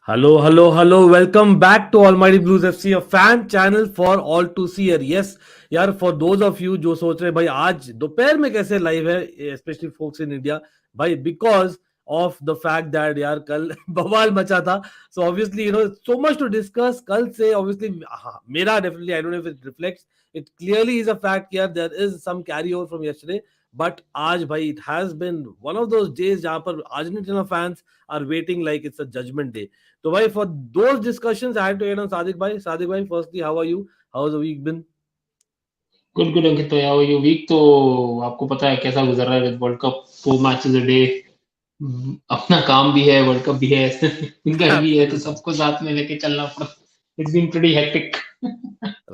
Hello, hello, hello. Welcome back to Almighty Blues FC, a fan channel for all to see here. Yes, यार for those of you जो सोच रहे हैं भाई आज दोपहर में कैसे लाइव है, especially folks in India, भाई because of the fact that यार कल बवाल मचा था. So obviously so much to discuss. कल से obviously मेरा definitely, I don't know if it reflects. It clearly is a fact यार there is some carry over from yesterday. But आज भाई it has been one of those days जहाँ पर Argentina fans are waiting like it's a judgment day. So, bhai, for those discussions, I had to get on Sadiq bhai. Sadiq bhai, firstly, how are you? How's the week been? Good good Ankit भाई, how are you? Week तो आपको पता है कैसा गुजर रहा है with world cup, 4 matches a day. अपना काम भी है, वर्ल्ड कप भी है, घर भी है, तो Absolutely. सबको साथ में लेके चलना पड़ा। It's been pretty hectic.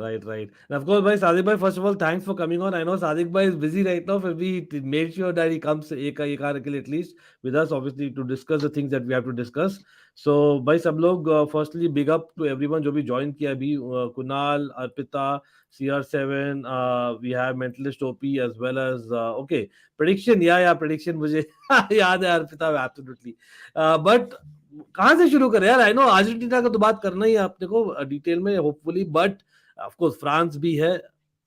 Right, right. And of course, bhai, Sadiq bhai, first of all, thanks for coming on. I know Sadiq bhai is busy right now, but we made sure that he comes एक hour के लिए at least with us, obviously, to discuss the things that we have to discuss. So, bhai, सब लोग firstly, big up to everyone जो भी join किया अभी, Kunal, Arpita, CR7, we have Mentalist OP as well as, okay, prediction, yeah, prediction मुझे याद है Arpita, absolutely. But कहाँ से शुरू करें यार? I know अर्जेंटीना का तो बात करना ही है अपने को डिटेल में hopefully, but of course France भी है.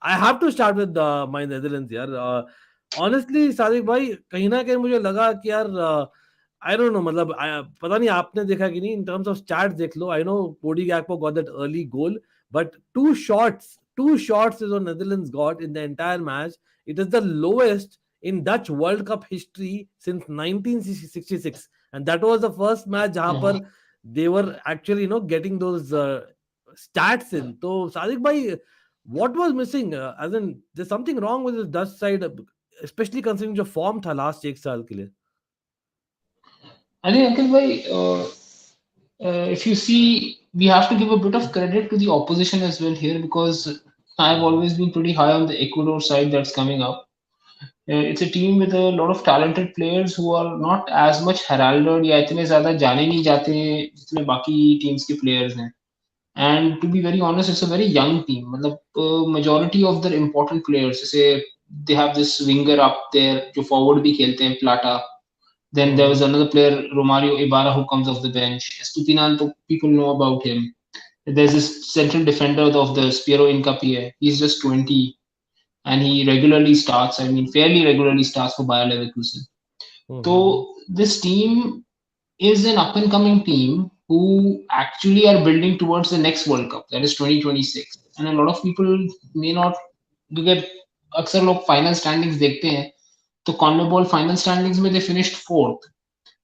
I have to start with my Netherlands यार. ऑनेस्टली सादिक भाई, कहीं ना कहीं मुझे लगा कि यार आई डोंट नो, मतलब पता नहीं आपने देखा कि नहीं. इन टर्म्स ऑफ स्टैट्स देख लो. I know Cody Gakpo got that early goal, but two shots is what Netherlands got in the entire match. It is the lowest in Dutch World Cup history since 1966, and that was the first match जहां पर they were actually getting those stats in. So Sadiq bhai, what was missing? As in, there's something wrong with the Dutch side, especially considering जो form था last एक साल के लिए. I think अंकित भाई, if you see, we have to give a bit of credit to the opposition as well here, because I've always been pretty high on the Ecuador side that's coming up. It's a team with a lot of talented players who are not as much heralded या इतने ज़्यादा जाने नहीं जाते हैं जितने बाकी teams के players हैं. And to be very honest, it's a very young team. मतलब majority of their important players, जैसे they have this winger up there जो forward भी खेलते हैं, Plata. Then there was another player, Romario Ibarra, who comes off the bench. Estupinan, तो people know about him. There's this central defender of the Spiero Incapie. He's just 20, and he regularly starts. I mean, fairly regularly starts for Bayer Leverkusen. So Mm-hmm. this team is an up and coming team who actually are building towards the next World Cup, that is 2026. And a lot of people may not, क्योंकि अक्सर लोग final standings देखते हैं, तो कॉन्मेबॉल final standings में they finished fourth.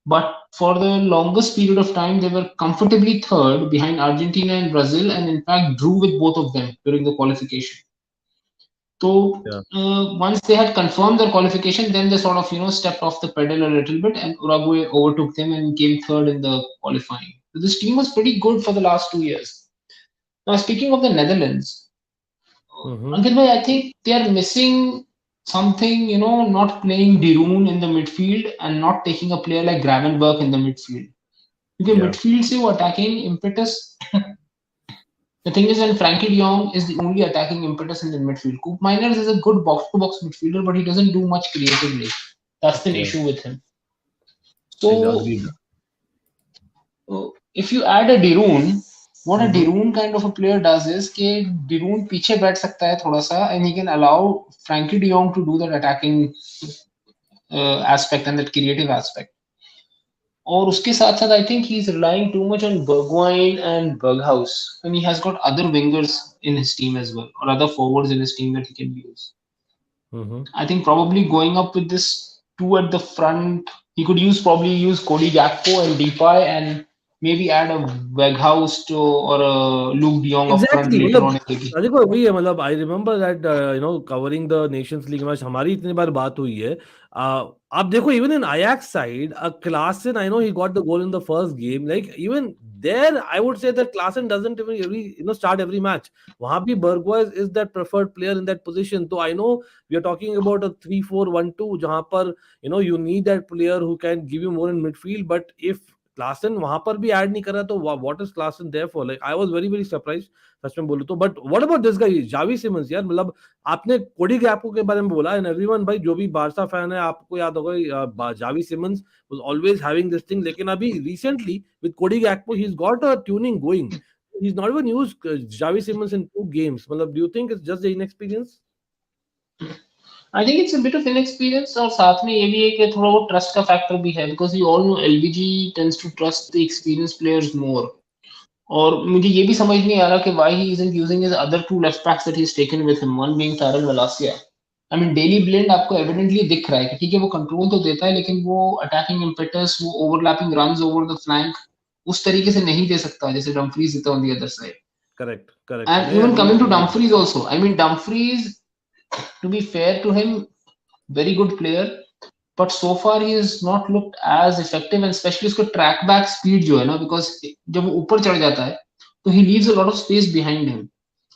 But for the longest period of time, they were comfortably third behind Argentina and Brazil, and in fact drew with both of them during the qualification. So Yeah. once they had confirmed their qualification, then they sort of stepped off the pedal a little bit, and Uruguay overtook them and came third in the qualifying. So this team was pretty good for the last 2 years. Now speaking of the Netherlands, Mm-hmm. Ankit bhai, I think they are missing something. Not playing Diroon in the midfield and not taking a player like Gravenberg in the midfield. Because Yeah. midfield से वो attacking impetus. The thing is, and Frankie de Jong is the only attacking impetus in the midfield. Coop Miners is a good box-to-box midfielder, but he doesn't do much creatively. That's the Okay. issue with him. So, Agreed. if you add a Diroon, what a Mm-hmm. Diroon kind of a player does is कि Diroon पीछे बैठ सकता है थोड़ा सा, and he can allow Frankie de Jong to do that attacking aspect and that creative aspect. और उसके साथ साथ I think he's relying too much on Bergwijn and Berghaus, and he has got other wingers in his team as well, or other forwards in his team that he can use. Mm-hmm. I think probably going up with this two at the front, he could probably use Cody Gakpo and Depay, and maybe add a Berghaus to or a Luke De Jong up front exactly later मतलब on in the game. देखो वही है. मतलब I remember that covering the Nations League match हमारी इतनी बार बात हुई है. आप देखो even in Ajax side Klaassen, I know he got the goal in the first game. Like even there I would say that Klaassen doesn't even every start every match. वहां भी Bergwijn is that preferred player in that position. तो I know we are talking about a 3-4-1-2 जहां पर you need that player who can give you more in midfield. But if Klaassen वहां पर भी add नहीं कर रहा, तो what is Klaassen there for? Like I was very very surprised सच में बोलूं तो। But what about this guy Xavi Simons यार? मतलब आपने कोडी गैक्पो के बारे में बोला, एंड एवरीवन भाई जो भी बारसा फैन है आपको याद होगा Xavi Simons was always having this thing, लेकिन अभी recently with Cody Gakpo he's got a tuning going. He's not even used Javi Simmons in 2 games. मतलब do you think it's just the inexperience? I think it's a bit of inexperience और साथ में ये भी है कि थोड़ा वो ट्रस्ट का फैक्टर भी है because we all know LVG tends to trust the experienced players more. और मुझे ये भी समझ नहीं आ रहा कि why he isn't using his other 2 left backs that he's taken with him, one being Tyrell Malacia. I mean daily blend आपको evidently दिख रहा है कि ठीक है वो कंट्रोल तो देता है लेकिन वो अटैकिंग इम्पेटस, वो overlapping runs over the flank उस तरीके से नहीं दे सकता जैसे डम्फ्रीज देता on the other side. Correct, correct. And नहीं, even agree, coming to agree. Dumfries also, I mean Dumfries, to be fair to him, very good player, but so far he has not looked as effective, and especially उसका track back speed जो है ना, because जब वो ऊपर चढ़ जाता है तो he leaves a lot of space behind him.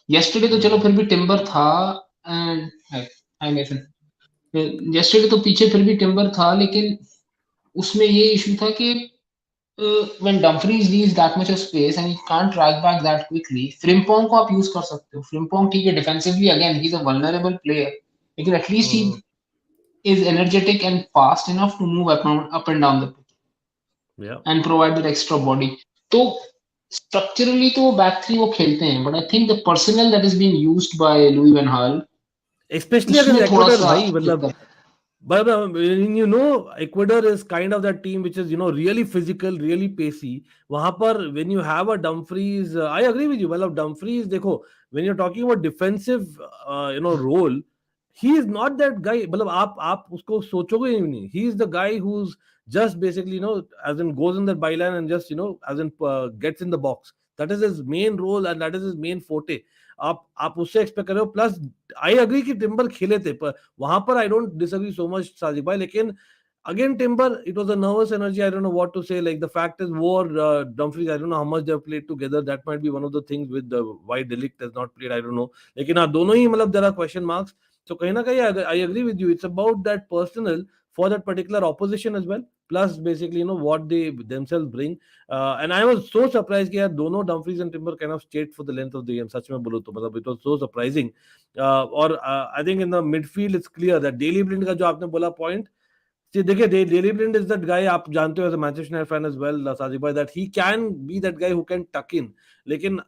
Yesterday तो चलो फिर भी टिम्बर था, and yesterday तो पीछे फिर भी टिम्बर था, लेकिन उसमें ये इशू था कि when Dumfries leaves that much of space and he can't track back that quickly, Frimpong को आप यूज कर सकते हो. Frimpong ठीक है defensively again he's a vulnerable player, लेकिन at least he is energetic and fast enough to move up and down the pitch. Yeah. And provide that extra body. तो structurally तो back three वो खेलते हैं, but I think the personnel that is being used by Louis van Gaal, Especially उसमें against थोड़ा Ecuador सा भाई, मतलब दिक्कत है. but you know Ecuador is kind of that team which is, you know, really physical, really pacey. वहां पर when you have a Dumfries, I agree with you. मतलब Dumfries देखो, when you're talking about defensive you know role, he is not that guy. मतलब आप उसको सोचोगे ही नहीं. He is the guy who's just basically, you know, as in goes in the byline and just, you know, as in gets in the box. That is his main role and that is his main forte. आप उससे expect कर रहे हो. Plus I agree कि timber खेले थे, पर वहां पर I don't disagree so much Sajid भाई, लेकिन again Timber, it was a nervous energy. I don't know what to say. Like the fact is, War, Dumfries, I don't know how much they've played together. That might be one of the things with the why Delict has not played. I don't know. लेकिन हाँ दोनों ही मतलब there are question marks. So कहीं ना कहीं I agree with you. It's about that personnel for that particular opposition as well. Plus basically, you know, what they themselves bring. And I was so surprised कि यार दोनों Dumfries and Timber kind of stayed for the length of the game. सच में बोलो तो मतलब it was so surprising. और I think in the midfield it's clear that Daily Blind का जो आपने बोला point. See, देखिए Daily Blind is that guy, आप जानते हो as a Manchester United fan as well, Saji bhai, that he can be that guy who can tuck in. लेकिन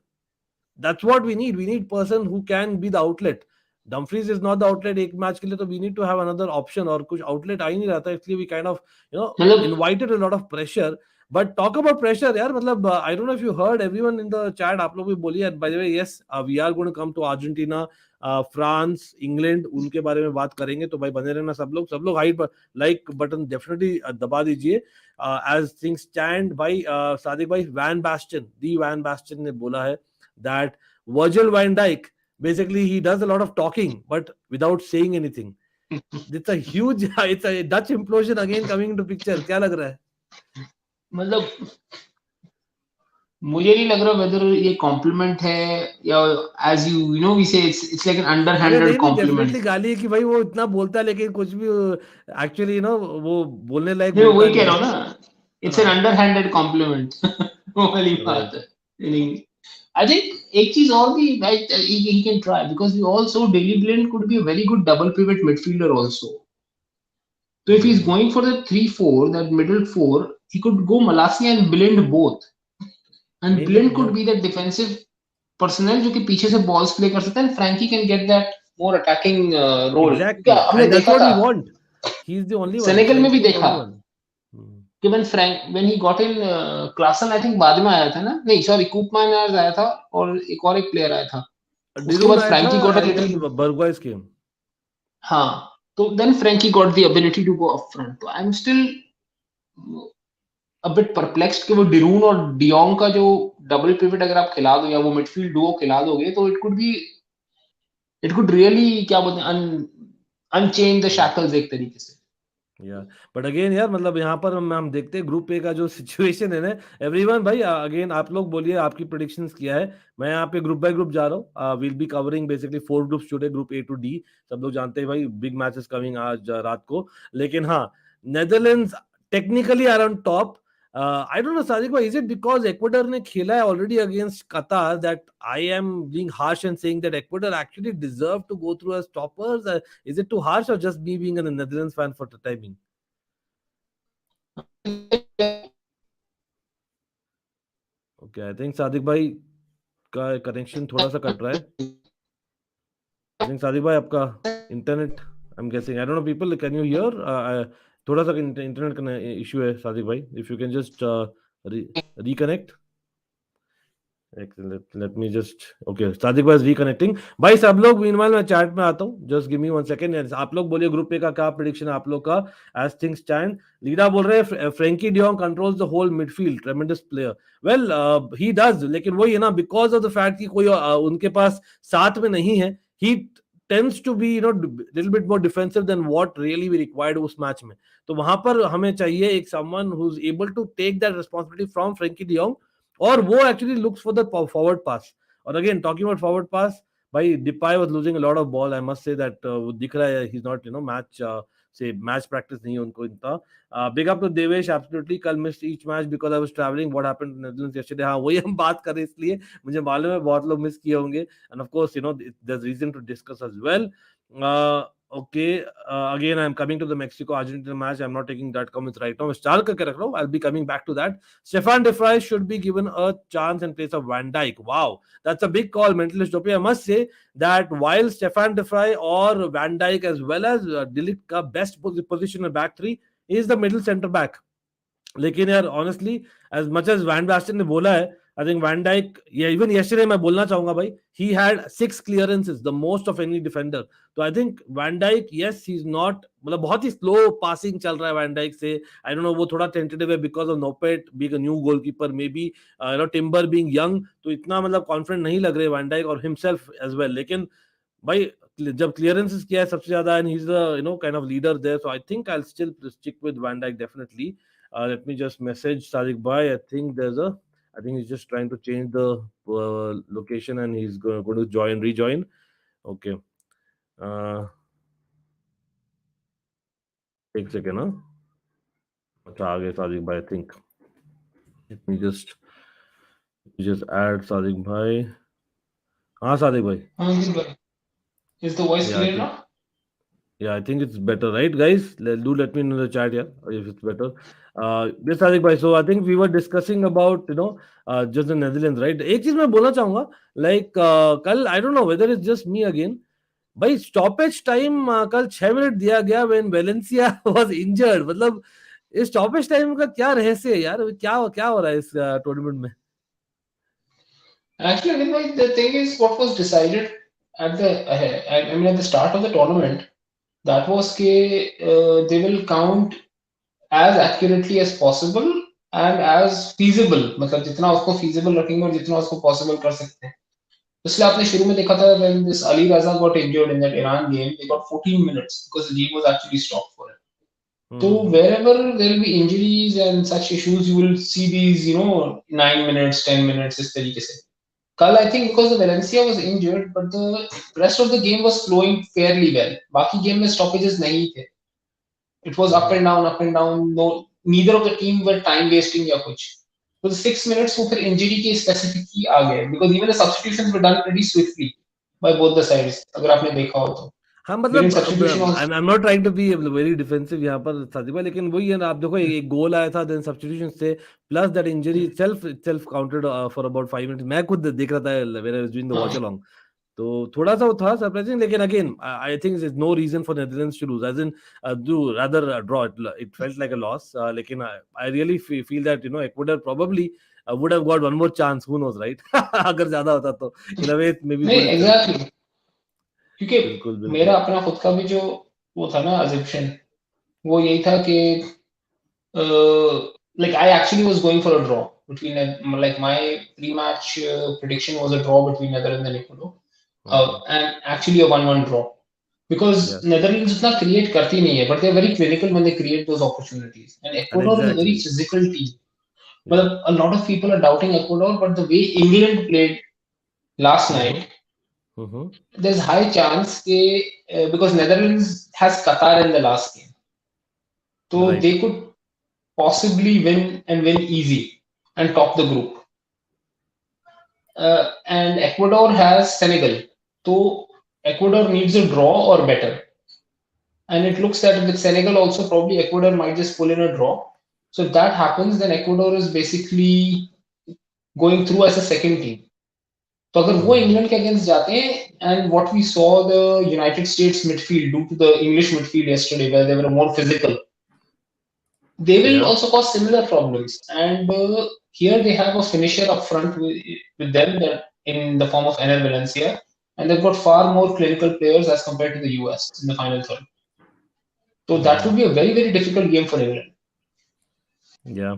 that's what we need. We need person who can be the outlet. Dumfries is not the outlet एक match के लिए, तो we need to have another option, और कुछ outlet आ ही नहीं रहा था, इसलिए we kind of, you know, मतलब invited a lot of pressure. But talk about pressure यार, मतलब I don't know if you heard everyone in the chat, आप लोग भी बोलिए. And by the way, yes, we are going to come to Argentina, France, England, उनके बारे में बात करेंगे. तो भाई बने रहना सब लोग हाइट लाइक बटन डेफिनेटली दबा दीजिए. एज थिंग्स स्टैंड भाई, सादिक भाई, वैन बैस्टन ने बोला है that Virgil van Dijk basically he does a lot of talking but without saying anything. It's a huge it's a Dutch implosion again coming into picture. क्या लग रहा है? मतलब मुझे नहीं लग रहा whether ये compliment है या as you know we say it's like an अरे underhanded नहीं compliment. डेफिनेटली गाली है कि भाई वो इतना बोलता है लेकिन कुछ भी एक्चुअली ना वो बोलने लायक नहीं मैं बोलता वही कह नहीं रहा है. हूँ ना, it's an हाँ underhanded compliment. वो वाली बात राइट. है. Meaning, I think एक चीज और भी he can try because we also Daley Blind could be a very good double pivot midfielder also. So if he's going for the 3-4, that middle four, he could go Malasia and Blind both. And Maybe, Blind yeah. could be that defensive personnel जो कि पीछे से balls play कर सकता है, and Frankie can get that more attacking role. क्या Exactly. हमने And that's देखा what था we want. He's the only one. Senegal में भी Frankie is the देखा only one. कि when he got in Klaassen I think बाद में आया था ना, नहीं sorry Koopman आया था और एक और एक player आया था. उसके Dirun बाद आया था Frankie got a and then little, Burgoyne came. हाँ तो then Frankie got the ability to go up front. तो I'm still a bit perplexed कि वो डिरून और डियोंग का जो डबल पिवट अगर आप खिला दो या वो मिडफील्ड डुओ खिला दोगे तो इट कुड रियली क्या बोलते हैं अनचेन द शैकल्स एक तरीके से. या बट अगेन यार मतलब यहाँ पर हम देखते हैं ग्रुप ए का जो सिचुएशन है ना. एवरीवन भाई अगेन आप लोग बोलिए आपकी प्रेडिक्शंस किया है. मैं यहाँ पे ग्रुप बाय ग्रुप जा रहा हूँ. Will be covering basically 4 groups today, group A to D. सब लोग जानते हैं भाई बिग मैचेस कमिंग आज रात को. लेकिन हाँ, Netherlands technically are on top. I don't know, Sadiq, is it because Ecuador ne khela hai already against Qatar that I am being harsh and saying that Ecuador actually deserve to go through as toppers? Is it too harsh or just me being a Netherlands fan for the timing? Okay, I think Sadiq bhai का connection थोड़ा सा cut रहा है. I think Sadiq bhai आपका internet, I'm guessing, I don't know people, can you hear? थोड़ा सा internet का issue है Sadiq bhai. If you can just reconnect. Let me just, okay, Sadiq was reconnecting. भाई सब लोग meanwhile मैं chat में आता हूँ. Just give me 1 second. आप लोग बोलिए ग्रुप पे का क्या प्रेडिक्शन है आप लोग का as things stand. लीडा बोल रहे हैं Frankie de Jong controls the whole midfield, tremendous player. Well, he does, लेकिन वही है ना, because of the fact कि कोई उनके पास साथ में नहीं है, he tends to be, little bit more defensive than what really we required उस मैच में. तो वहां पर हमें चाहिए एक someone who's able to take that responsibility from Frankie de Jong, और वो actually looks for the forward pass. और again talking about forward pass, भाई Depay was losing a lot of ball. I must say that वो दिख रहा है he's not match practice नहीं है उनको इतना. Big up to Devesh, absolutely. कल missed each match because I was traveling. What happened in Netherlands yesterday? हाँ वही हम बात कर रहे हैं, इसलिए मुझे मालूम है बहुत लोग मिस किए होंगे. And of course, there's reason to discuss as well. Okay, again, I'm coming to the Mexico-Argentina match. I'm not taking that comments right now. Star करके रख रहा हूँ. I'll be coming back to that. Stefan De Vrij should be given a chance in place of Van Dijk. Wow, that's a big call, mentalist Topi. I must say that while Stefan De Vrij or Van Dijk as well as De Ligt का best position in back three is the middle centre back. लेकिन यार honestly, as much as Van Basten ने बोला है, I think Van Dijk, yeah, even yesterday मैं बोलना चाहूंगा भाई, he had 6 clearances, the most of any defender. तो I think Van Dijk, yes, he's not, मतलब बहुत ही slow passing चल रहा है Van Dijk से. I don't know, वो थोड़ा tentative है because of Nopet being a new goalkeeper, maybe Timber being young, तो इतना मतलब confident नहीं लग रहे Van Dijk और himself as well. लेकिन भाई जब clearances किया है सबसे ज्यादा, and he's the kind of leader there, so I think I'll still stick with Van Dijk definitely. Let me just message Sadiq Bhai. I think he's just trying to change the location and he's going to rejoin. Okay. एक second ना, अच्छा आ गए Sadiq Bhai, I think. Let me just add Sadiq Bhai. हाँ Sadiq Bhai. Is the voice Yeah, I clear think, now? yeah, I think it's better, right, guys? Let me know in the chat here if it's better. Yes, Sadiq bhai. So I think we were discussing about just the Netherlands, right? एक चीज मैं बोलना चाहूंगा, like कल I don't know whether it's just me again, भाई stoppage time कल 6 minute दिया गया when Valencia was injured. मतलब इस stoppage time का क्या रहस्य है यार? क्या हो रहा है इस टूर्नामेंट में? Actually, I think like, the thing is what was decided at at the start of the tournament, that was they will count as accurately as possible and as feasible, मतलब जितना उसको feasible रखेंगे और जितना उसको possible कर सकते हैं. इसलिए आपने शुरू में देखा था when this Ali Raza got injured in that Iran game, they got 14 minutes because the game was actually stopped for it. So wherever there will be injuries and such issues, you will see these 9 minutes, 10 minutes इस तरीके से. Kal, I think because the Valencia was injured, but the rest of the game was flowing fairly well. बाकी game में stoppages नहीं थे. It was up and down, up and down. No, neither of the team were time wasting या कुछ. So the 6 minutes वो फिर injury के specific ही आ गए, because even the substitutions were done pretty swiftly by both the sides. अगर आपने देखा हो तो. हाँ During मतलब substitution also. I'm not trying to be very defensive यहाँ पर सादिक भाई, लेकिन वही है ना, आप देखो एक गोल आया था, देन सब्स्टिट्यूशन से, plus that injury itself counted for about 5 minutes. मैं खुद देख रहा था when I was doing the watch along, तो थोड़ा सा वो था सरप्राइजिंग. लेकिन again I think there is no reason for Netherlands to lose, as in do rather draw. It felt like a loss, लेकिन I really feel that Ecuador probably would have got one more chance, who knows, right? अगर ज्यादा होता तो इन अ वे may be नहीं, good itself. exactly. क्योंकि बिल्कुल मेरा बिल्कुल. अपना खुद का भी जो वो था ना assumption, वो यही था कि like I actually was going for a draw between like my pre-match prediction was a draw between Netherlands and Ecuador, and actually a 1-1 draw, because Yes. Netherlands उतना create करती नहीं है, but they're very clinical when they create those opportunities, and And Ecuador is a very exactly. physical team. Yeah. But a lot of people are doubting Ecuador, but the way England played last night, Mm-hmm. there's high chance because Netherlands has Qatar in the last game, so Right. they could possibly win easy and top the group. And Ecuador has Senegal. So Ecuador needs a draw or better. And it looks that with Senegal also probably Ecuador might just pull in a draw. So if that happens, then Ecuador is basically going through as a second team. तो अगर वो Hmm. England के against जाते हैं and what we saw the United States midfield do to the English midfield yesterday where they were more physical, they will Yeah. also cause similar problems. And here they have a finisher up front with them that in the form of Ener Valencia, and they've got far more clinical players as compared to the US in the final third. So that Hmm. would be a very, very difficult game for England. Yeah.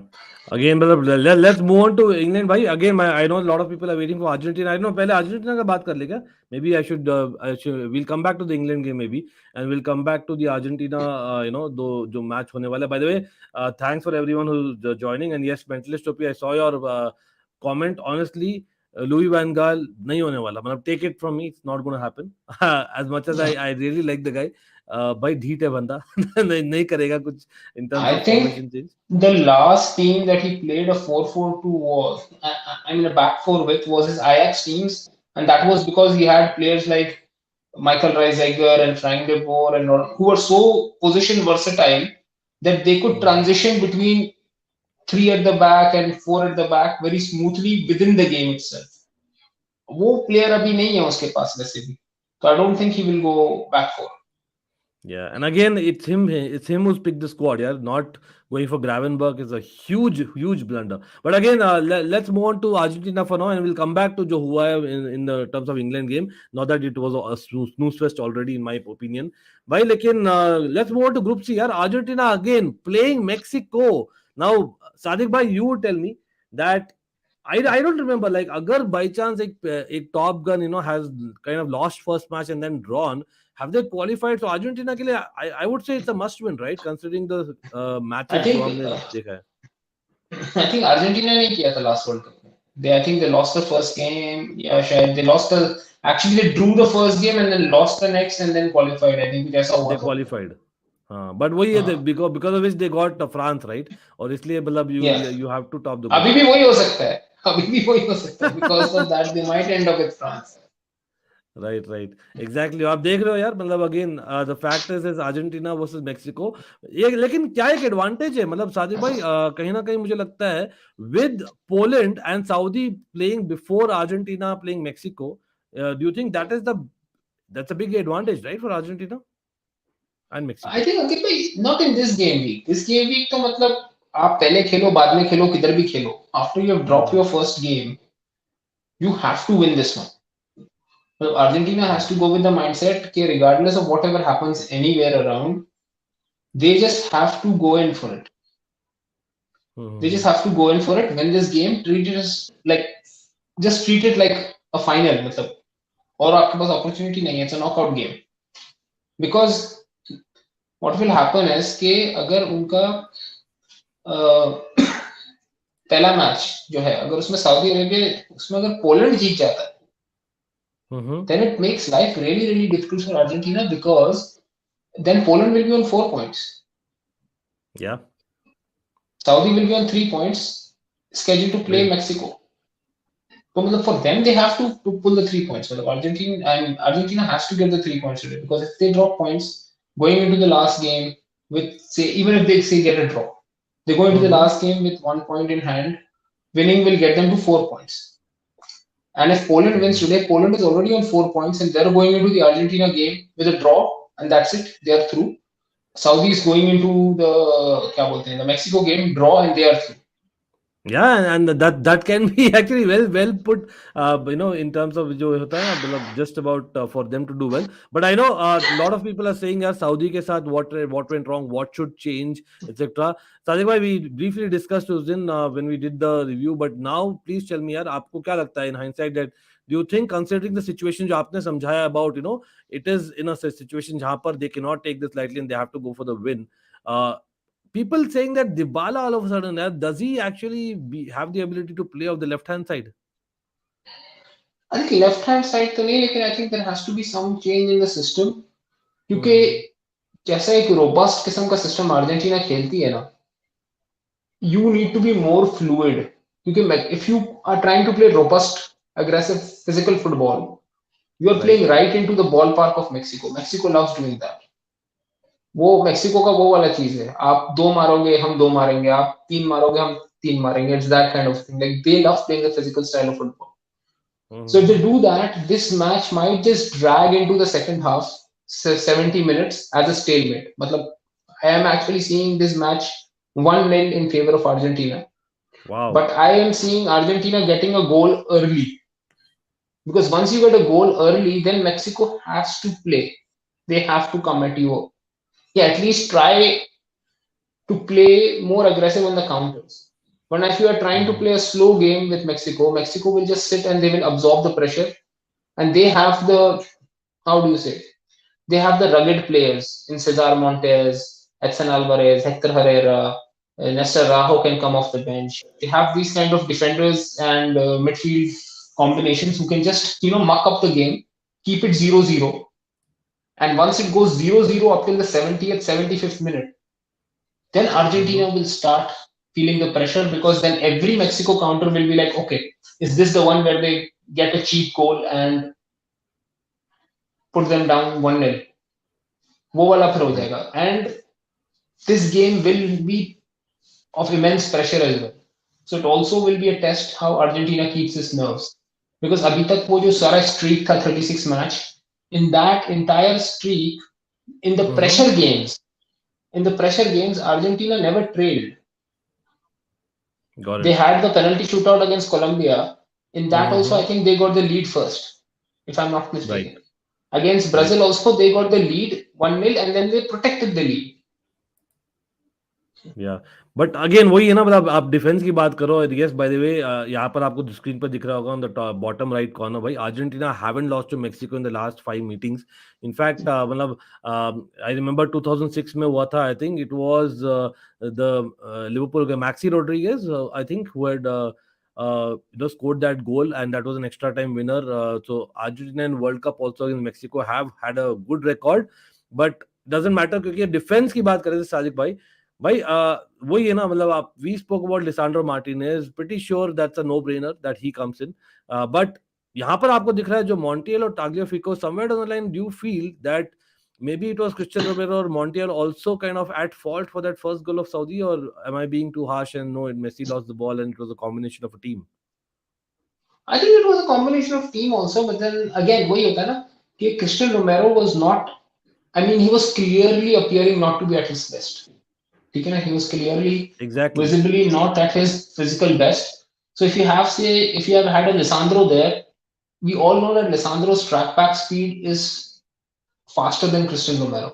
Again, brother, let's move on to England. Bhai, again, I know a lot of people are waiting for Argentina. I know पहले Argentina का बात कर लेगा. Maybe we'll come back to the England game maybe, and we'll come back to the Argentina, जो match होने वाला है. By the way, thanks for everyone who's joining. And yes, Mentalist Topi, I saw your comment. Honestly, Louis Van Gaal नहीं होने वाला. मतलब take it from me, it's not going to happen. As much as I really like the guy, भाई ढीठ है बंदा. नहीं करेगा कुछ in terms I of think formation change. the last team that he played a 4-4-2 was, I mean, a back four with was his Ajax teams, and that was because he had players like Michael Reisiger and Frank de Boer and all, who were so position versatile that they could Hmm. transition between three at the back and four at the back very smoothly within the game itself. वो player अभी नहीं है उसके पास वैसे भी, so I don't think he will go back four. Yeah, and again, it's him. It's him who's picked the squad. Yeah, not going for Gravenberg is a huge blunder. But again, let's move on to Argentina for now, and we'll come back to जो हुआ है in the terms of England game. Not that it was a snooze fest already, in my opinion. भाई लेकिन let's move on to Group C. यार Argentina again playing Mexico. Now, Sadiq bhai, you tell me that I don't remember like अगर by chance एक Top Gun has kind of lost first match and then drawn. Have they qualified? So Argentina के लिए I would say it's a must win, right? Considering the I matches जो think हमने देखा है. I think Argentina ने किया था last World Cup में. I think they lost the first game. Yeah, शायद they lost the actually they drew the first game and then lost the next and then qualified. I think कुछ ऐसा They हुआ था उनका. qualified. हाँ, but वही है हाँ. because of which they got France, right? और इसलिए मतलब Yeah. you have to top the अभी group. भी वही हो सकता है. अभी भी वही हो सकता है because of that they might end up with France. Right exactly आप देख रहे हो यार मतलब again the fact is Argentina versus Mexico ये लेकिन क्या एक एडवांटेज है मतलब सादिक भाई कहीं ना कहीं मुझे लगता है with Poland and Saudi playing before Argentina playing Mexico do you think that's a big advantage right for Argentina and I Mexico. think अंकित भाई not in this game week. This game week तो मतलब आप पहले खेलो बाद में खेलो किधर भी खेलो. After you have dropped Hmm. your first game, you have to win this one. So Argentina has to go with the mindset that regardless of whatever happens anywhere around, they just have to go in for it. They just Hmm. have to go in for it. Win this game, treat it as like just treat it like a final. मतलब और आपके पास opportunity नहीं है. It's a knockout game. Because what will happen is कि अगर उनका पहला match जो है अगर उसमें सऊदी अरेबिया उसमें अगर पोलैंड जीत जाता है Hmm. then it makes life really difficult for Argentina because then Poland will be on 4 points. Yeah. Saudi will be on 3 points, scheduled to play Right. Mexico. So for them, they have to pull the 3 points. So Argentina has to get the 3 points today because if they drop points going into the last game with say even if they say get a draw, they go into the Hmm. last game with 1 point in hand. Winning will get them to 4 points. And if Poland wins Hmm. today, Poland is already on 4 points and they're going into the Argentina game with a draw, and that's it. They are through. Saudi is going into the क्या बोलते हैं the Mexico game draw and they are through. Yeah, and that can be actually well put. In terms of जो होता है ना मतलब just about for them to do well. But I know a lot of people are saying यार Saudi के साथ what went wrong, what should change, etc. Sadiq bhai, we briefly discussed उस दिन when we did the review. But now please tell me यार आपको क्या लगता है in hindsight that do you think considering the situation जो आपने समझाया about it is in a situation जहाँ पर they cannot take this lightly and they have to go for the win. Uh, People saying that Dybala all of a sudden, does he actually have the ability to play off the left hand side? I think left hand side तो नहीं लेकिन I think there has to be some change in the system क्योंकि Hmm. जैसा एक robust किस्म का system Argentina खेलती है ना you need to be more fluid. If you are trying to play robust, aggressive, physical football, you are Right. playing right into the ballpark of Mexico. Mexico loves doing that. वो Mexico का वो वाला चीज है, आप दो मारोगे हम दो मारेंगे, आप तीन मारोगे हम तीन मारेंगे. It's that kind of thing. Like they love playing the physical style of football. So if they do that, this match might just drag into the second half, 70 minutes as a stalemate. Matlab, I am actually seeing this match 1-0 in favor of Argentina. Wow. But I am seeing Argentina getting a goal early. Because once you get a goal early, then Mexico has to play. They have to come at you. Yeah, at least try to play more aggressive on the counters. But if you are trying to Mhm. play a slow game with Mexico, Mexico will just sit and they will absorb the pressure. And they have the, how do you say, they have the rugged players in Cesar Montes, Edson Alvarez, Hector Herrera, Nestor Rajo can come off the bench. They have these kind of defenders and midfield combinations who can just, muck up the game, keep it 0-0. And once it goes 0-0 up till the 70th, 75th minute, then Mhm. Argentina will start feeling the pressure, because then every Mexico counter will be like, okay, is this the one where they get a cheap goal and put them down 1-0? वो वाला फिर हो Right. जाएगा. And this game will be of immense pressure as well. So it also will be a test how Argentina keeps its nerves. Because अभी तक वो जो सारा streak था 36 match, in that entire streak, in the Mhm. pressure games, Argentina never trailed. Got They it. had the penalty shootout against Colombia. In that also, I Mhm. think they got the lead first, if I'm not Right. mistaken. Against Right. Brazil also, they got the lead 1-0 and then they protected the lead. या but again वही है ना, मतलब आप defence की बात करो. Yes, by the वे, यहाँ पर आपको स्क्रीन पर दिख रहा होगा on the bottom right corner, भाई Argentina haven't lost to Mexico in the last 5 meetings. In fact मतलब आई रिमेंबर 2006 में हुआ था. I think it was the Liverpool के Maxi Rodriguez, I think, who had scored that goal, and that was an extra time winner. So Argentina in World Cup also in Mexico have had a good record, but doesn't matter क्योंकि defence की बात करें साजिक भाई. भाई वही है ना, मतलब आप we spoke about Lisandro Martinez, pretty sure that's a no brainer that he comes in. But यहाँ पर आपको दिख रहा है जो मॉन्टियल और Tagliafico, somewhere down the line do you feel that maybe it was Christian Romero or Montiel also kind of at fault for that first goal of Saudi, or am I being too harsh and no, Messi lost the ball and it was a combination of a team? I think it was a combination of team also, but then again, वही होता है ना कि Christian Romero was not. I mean, he was clearly appearing not to be at his best. ठीक है ना? He was clearly, Exactly. visibly not at his physical best. So if you have had a Lisandro there, we all know that Lisandro's track back speed is faster than Christian Romero.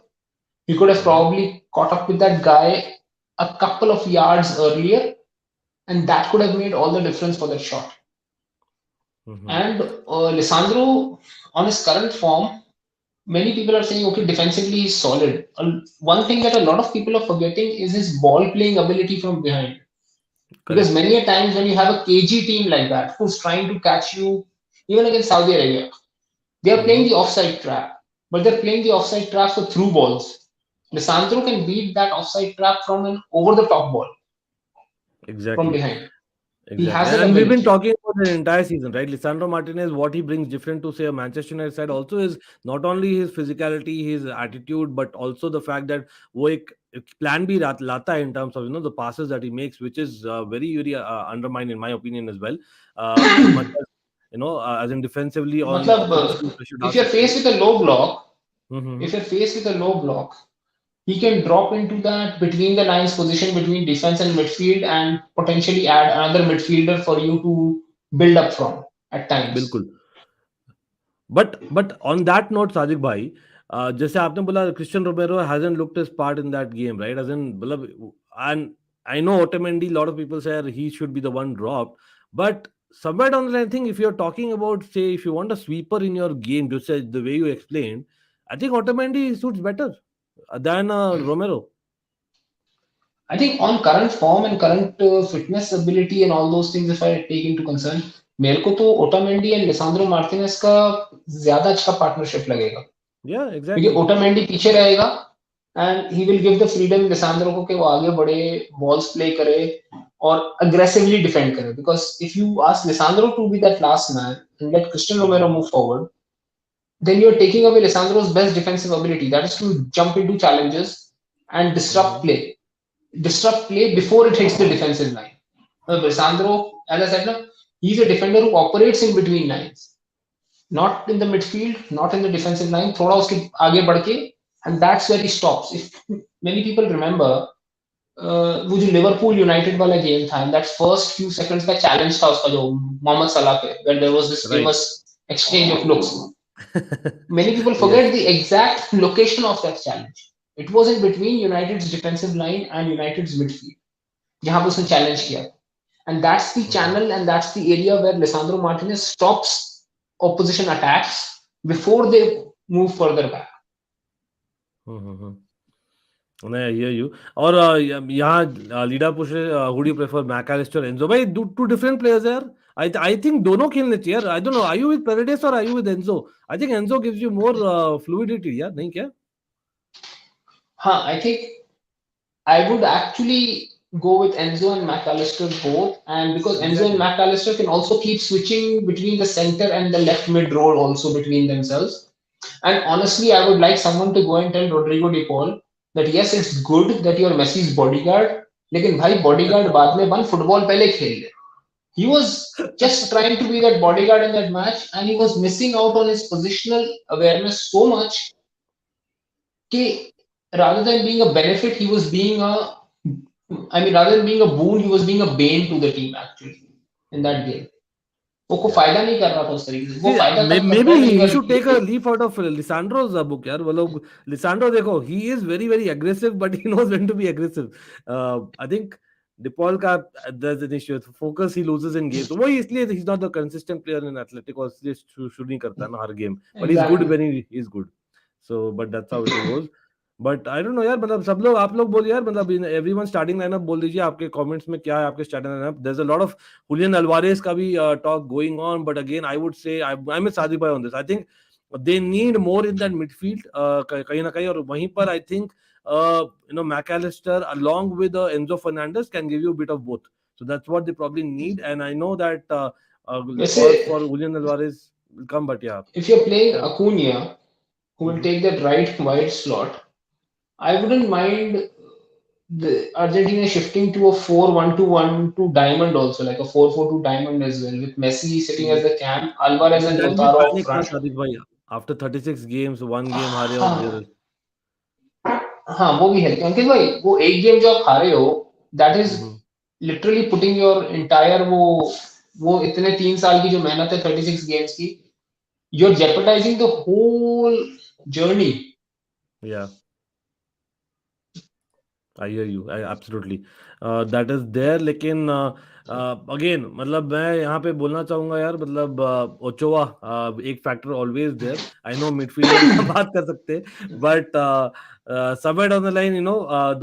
He could have Mhm. probably caught up with that guy a couple of yards earlier, and that could have made all the difference for that shot. Mhm. And Lisandro, on his current form, many people are saying, okay, defensively he's solid. One thing that a lot of people are forgetting is his ball playing ability from behind. Because Correct. many a times when you have a KG team like that who's trying to catch you, even against Saudi Arabia, they are playing Mhm. the offside trap, but they're playing the offside trap for through balls. Lisandro can beat that offside trap from an over the top ball from Exactly. behind. He Exactly. has that And we've been ability. talking about the entire season, right? Lisandro Martinez, what he brings different to, say, a Manchester United side also is not only his physicality, his attitude, but also the fact that वो एक plan भी लाता है in terms of, the passes that he makes, which is very, very undermined in my opinion as well. As much as, as in defensively on मतलब, opposition pressure डाल if you're सकते हैं. faced with a low block, Mm-hmm. if you're faced with a low block, he can drop into that between the lines position between defense and midfield and potentially add another midfielder for you to build up from at times. बिल्कुल. But on that note, Sadiq bhai, जैसे आपने बोला Christian Romero hasn't looked his part in that game, right? As in, मतलब, and I know Otamendi, a lot of people say he should be the one dropped, but somewhere down the line, I think if you're talking about, say, if you want a sweeper in your game, just say the way you explained, I think Otamendi suits better than Romero. I think on current form and current fitness ability and all those things, if I take into concern, मेरे को तो Otamendi and Lisandro Martinez का ज्यादा अच्छा partnership लगेगा. Yeah, क्योंकि exactly. Otamendi पीछे रहेगा and he will give the freedom Lisandro को कि वो आगे बढ़े, बॉल्स प्ले करे. or aggressively defend करे. Because if you ask Lisandro to be that last man and let Christian Romero move forward, then you're taking away Lisandro's best defensive ability. That is to jump into challenges and Mm-hmm. disrupt play before it hits the defensive line. Lisandro, as I said, no, he's a defender who operates in between lines, not in the midfield, not in the defensive line. थोड़ा उसके आगे बढ़ के, and that's where he stops. If many people remember, वो जो Liverpool United वाला game था, and that first few seconds का challenge था उसका जो मोहम्मद सलाह पे, when there was this Right. famous exchange of looks. Many people Yes. forget the exact location of that challenge. It was in between United's defensive line and United's midfield. जहां पे उसने challenge किया. And that's the Mm-hmm. channel and that's the area where Lisandro Martinez stops opposition attacks before they move further back. Mm-hmm. I hear you. और यहाँ Leda पूछ रहे who do you prefer, McAllister, Enzo? भाई two different players here. I think दोनों खेलने चाहिए. I don't know. Are you with Paredes or are you with Enzo? I think Enzo gives you more fluidity. यार नहीं क्या? I think I would actually go with Enzo and McAllister both, and because Enzo and Exactly. McAllister can also keep switching between the center and the left mid role also between themselves. And honestly, I would like someone to go and tell Rodrigo De Paul that yes, it's good that you're Messi's bodyguard, लेकिन भाई bodyguard बाद में बन, football पहले खेल ले. He was just trying to be that bodyguard in that match, and he was missing out on his positional awareness so much that rather than being a benefit, he was being a rather than being a boon, he was being a bane to the team actually in that game. वो को Yeah. फायदा नहीं कर रहा था उस तरीके से. वो See, फायदा तब करता maybe है when you he are should take a leaf out of Lisandro's book, यार. वो लोग Lisandro देखो, he is very very aggressive, but he knows when to be aggressive. I think DePaul का there's an issue. Focus he loses in games. तो वही इसलिए he's not the consistent player in Athletic, और इसलिए shoot नहीं करता ना हर game. But he's good exactly. when he is good. So, but that's how it goes. But I don't no यार, मतलब सब लोग, आप लोग बोलिए यार, मतलब एवरीवन स्टार्टिंग लाइनअप बोल दीजिए आपके कमेंट्स में, क्या है आपके starting lineup. There is a lot of Julian Alvarez का भी talk going on, but again I would say I am Sadiq भाई on this. I think they need more in that midfield कहीं ना कहीं, और वहीं पर I think McAllister along with Enzo Fernandez can give you a bit of both. So that's what they probably need, and I know that वैसे calls for Julian Alvarez will come, but yeah. if you're playing Yeah. Acuna, who will take that right wide slot, I wouldn't mind the Argentina shifting to a 4-1-2-1-2 diamond also, like a 4-4-2 diamond as well, with Messi sitting as the cam, Alvarez But and that'll be Lautaro up panic, na, front. Sadiq bhai. After 36 games, one game हारे और हाँ zero. हाँ वो भी है अंकित भाई. वो एक गेम जो आप हारे हो, that is Mhm. Literally putting your entire वो इतने 3 साल की जो मेहनत है 36 गेम्स की, you're jeopardizing the whole journey. Yeah, I hear you. I absolutely. That is there. लेकिन again, मतलब मैं यहाँ पे बोलना चाहूंगा यार, मतलब ओचोवा एक factor always there. I know midfielder का बात कर सकते हैं, but somewhere down the line,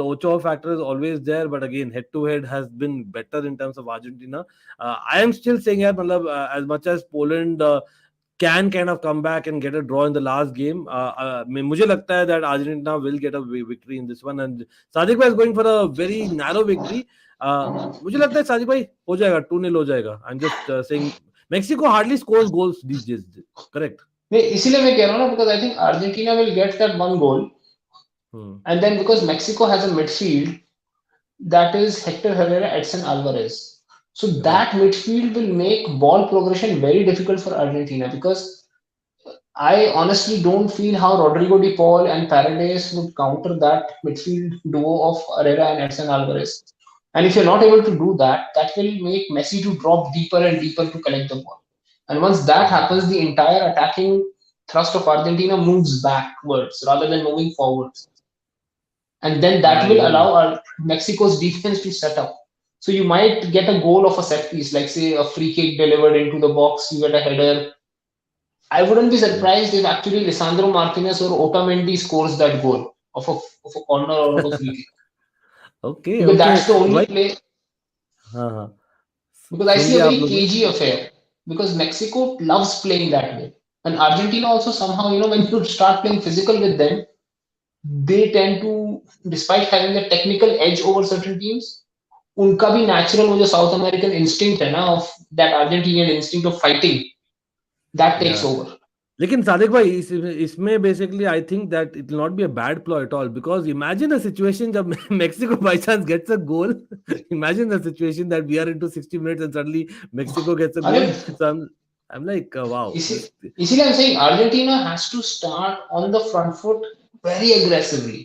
the Ochoa factor is always there. But again, head to head has been better in terms of Argentina. I am still saying, यार, मतलब as much as Poland can kind of come back and get a draw in the last game, मुझे लगता है that Argentina will get a victory in this one, and Sadiq bhai is going for a very narrow victory. मुझे लगता है सादिक भाई हो जाएगा, 2-0 हो जाएगा. I'm just saying Mexico hardly scores goals these days. Correct. मैं इसीलिए मैं कह रहा हूँ ना, because I think Argentina will get that one goal, and then because Mexico has a midfield that is Hector Herrera, Edson Alvarez. So Right. that midfield will make ball progression very difficult for Argentina, because I honestly don't feel how Rodrigo De Paul and Paredes would counter that midfield duo of Herrera and Edson Alvarez. And if you're not able to do that, that will make Messi to drop deeper and deeper to collect the ball. And once that happens, the entire attacking thrust of Argentina moves backwards rather than moving forwards. And then Yeah, that I will hear you. allow Mexico's defense to set up. So you might get a goal of a set piece, like say a free kick delivered into the box, you get a header. I wouldn't be Yeah. surprised if actually Lisandro Martinez or Otamendi scores that goal of a corner or of a free kick. Okay, Because okay. that's the only भाई, play. हाँ हाँ, Because I soon see a लिया आप very लोगों ने. cagey affair. Because Mexico loves playing that way. And Argentina also somehow, when you start playing physical with them, they tend to, despite having the technical edge over certain teams, उनका भी natural वो जो south American instinct है ना, of that Argentinian instinct of fighting, that takes Yeah. Over. लेकिन सादिक भाई इसमें basically I think that it will not be a bad ploy at all, because imagine a situation जब Mexico by chance gets a goal, imagine the situation that we are into 60 minutes and suddenly Mexico gets a अरे goal, so I am like wow इसी this. इसीलिए I'm saying Argentina has to start on the front foot very aggressively,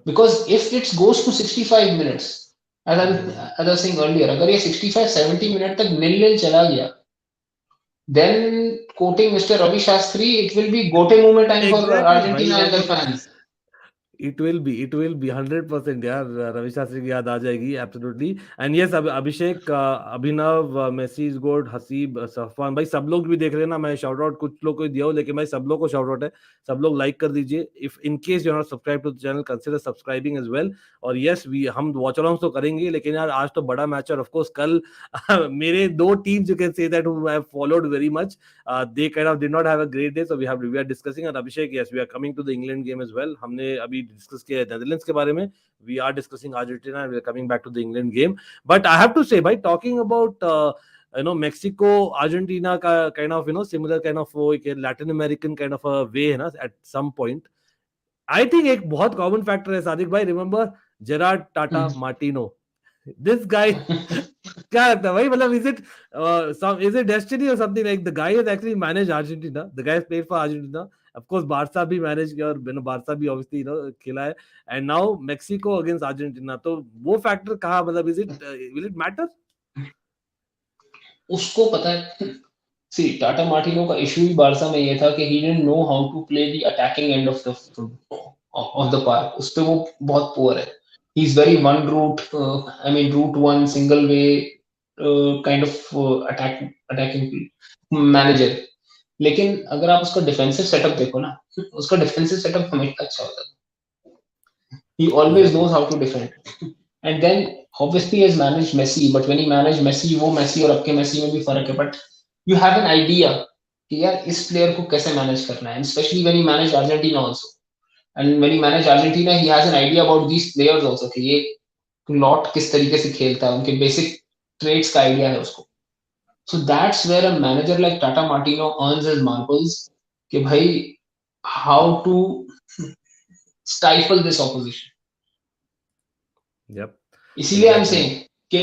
because if it goes to 65 minutes, as I was saying earlier, अगर ये 65-70 minute तक nil-nil चला गया, then quoting Mr. Ravi Shastri, it will be gote moment time for exactly भाई, Argentina and their अभी fans. It will be 100% यार, रवि शास्त्री की याद आ जाएगी absolutely. And yes, Abhishek, Abhinav, Messi is good, Haseeb, Safwan भाई, सब लोग भी देख रहे हैं ना। मैं शाउट आउट कुछ लोग को दिया हूं, लेकिन भाई सब लोग को शाउट आउट है, सब लोग लाइक कर दीजिए। If in case you are not subscribed to the channel, consider subscribing as well. और यस, वी हम वॉच अलोंग्स तो करेंगे, लेकिन यार आज तो बड़ा मैच है। ऑफ कोर्स कल मेरे दो teams, you can say that, who I have followed very much, they kind of did not have a great day, so we are discussing. And Abhishek, yes, we are coming to the England game as well. हमने अभी discuss किया Netherlands के बारे में, we are discussing Argentina, and we are coming back to the England game. But I have to say, by talking about Mexico Argentina का kind of similar kind of वो एक Latin American kind of a way है ना at some point. I think एक बहुत common factor है सादिक भाई, remember Gerard Tata Martino, this guy, क्या लगता है भाई, मतलब is it destiny or something? Like the guy has actually managed Argentina, the guy has played for Argentina, of course Barça भी manage किया, और बारसा भी obviously खेला है, and now Mexico against Argentina, तो वो factor कहाँ, मतलब is it will it matter? उसको पता है, सी टाटा मार्टिनो का इशू ही बारसा में ये था कि he didn't know how to play the attacking end of the park, उस पे वो बहुत पुअर है. He is very one route, I mean route one single way kind of attacking manager. लेकिन अगर आप उसका डिफेंसिव सेटअप देखो ना, उसका डिफेंसिव सेटअप हमेशा अच्छा होता है. He always Exactly. knows how to defend. And then obviously he has managed Messi, but when he managed Messi, वो Messi और अब के Messi में भी फर्क है. But you have an idea कि यार इस player को कैसे manage करना है. And especially when he managed Argentina also. And when he managed Argentina, he has an idea about these players also कि ये lot किस तरीके से खेलता है, उनके basic traits का idea है उसको. So that's where a manager like Tata Martino earns his marbles कि भाई how to stifle this opposition. Yep. इसीलिए I'm Exactly. saying कि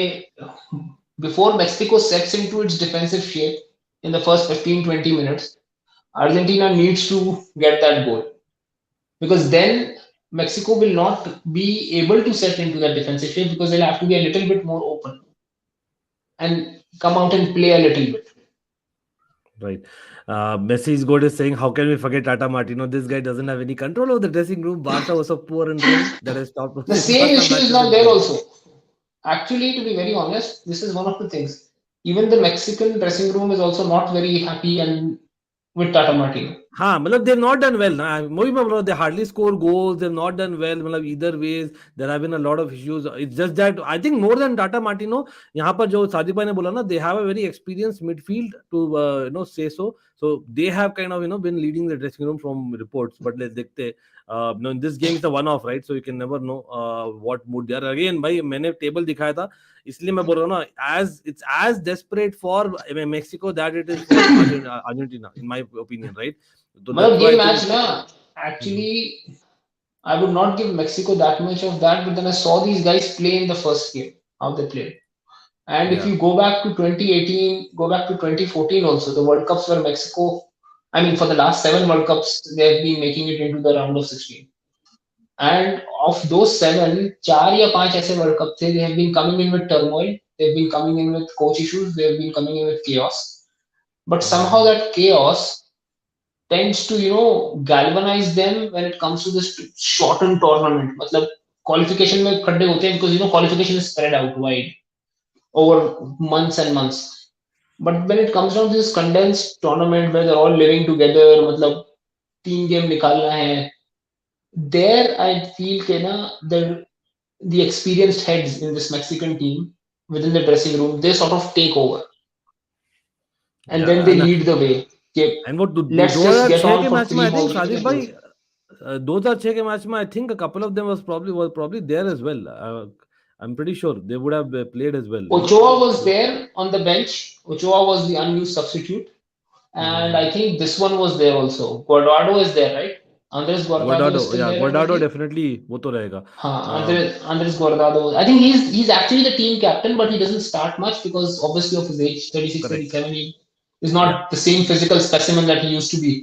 before Mexico sets into its defensive shape in the first 15-20 minutes, Argentina needs to get that goal, because then Mexico will not be able to set into that defensive shape, because they'll have to be a little bit more open and come out and play a little bit. Right. Messi is good is saying, how can we forget Tata Martino? This guy doesn't have any control over the dressing room. Barca was so poor in running that has stopped The his same Barca issue is matches not in there goal. also. Actually, to be very honest, this is one of the things. Even the Mexican dressing room is also not very happy and with Tata Martino. हाँ, मतलब they've not done well ना, वही मैं बोल रहा हूँ, they hardly score goals, they've not done well, मतलब either ways there have been a lot of issues. It's just that I think more than Tata Martino, यहाँ पर जो सादिक भाई ने बोला ना, they have a very experienced midfield to say so they have kind of been leading the dressing room from reports. But let's देखते in this game it's a one off, right? So you can never know what mood they are. Again भाई मैंने table दिखाया था, इसलिए मैं बोल रहा हूँ ना, as it's as desperate for Mexico that it is for Argentina in my opinion, right? So that's मतलब why ये I मैच think. ना, actually I would not give Mexico that much of that, but then I saw these guys play in the first game, how they played. And if Yeah. you go back to 2018, go back to 2014 also, the World Cups where Mexico, I mean, for the last 7 World Cups, they have been making it into the round of 16. And of those 7, 4 या 5 ऐसे World Cup थे, they have been coming in with turmoil, they've been coming in with coach issues, they have been coming in with chaos. But somehow that chaos tends to galvanize them when it comes to this shortened tournament. मतलब qualification में खड्डे होते हैं, because qualification is spread out wide over months and months. But when it comes down to this condensed tournament where they're all living together, मतलब 3 game निकालना है, there I feel कि ना the experienced heads in this Mexican team within the dressing room, they sort of take over and then Yeah, they lead the way. कि and what let's just get 2006 on के for match में, 3 I more think games Sadiq and do भाई, it. 2006 के match में I think a couple of them was probably there as well. I'm pretty sure they would have played as well, Ochoa was So, there on the bench. Ochoa was the unused substitute. And mhm. I think this one was there also. Guardado is there, right? Andres Guardado is Guardado, still yeah, there, I Guardado believe. definitely वो तो रहेगा. Um, Andres Guardado. I think he's actually the team captain, but he doesn't start much because obviously of his age, 36, Correct. 37, he is Yeah. not the same physical specimen that he used to be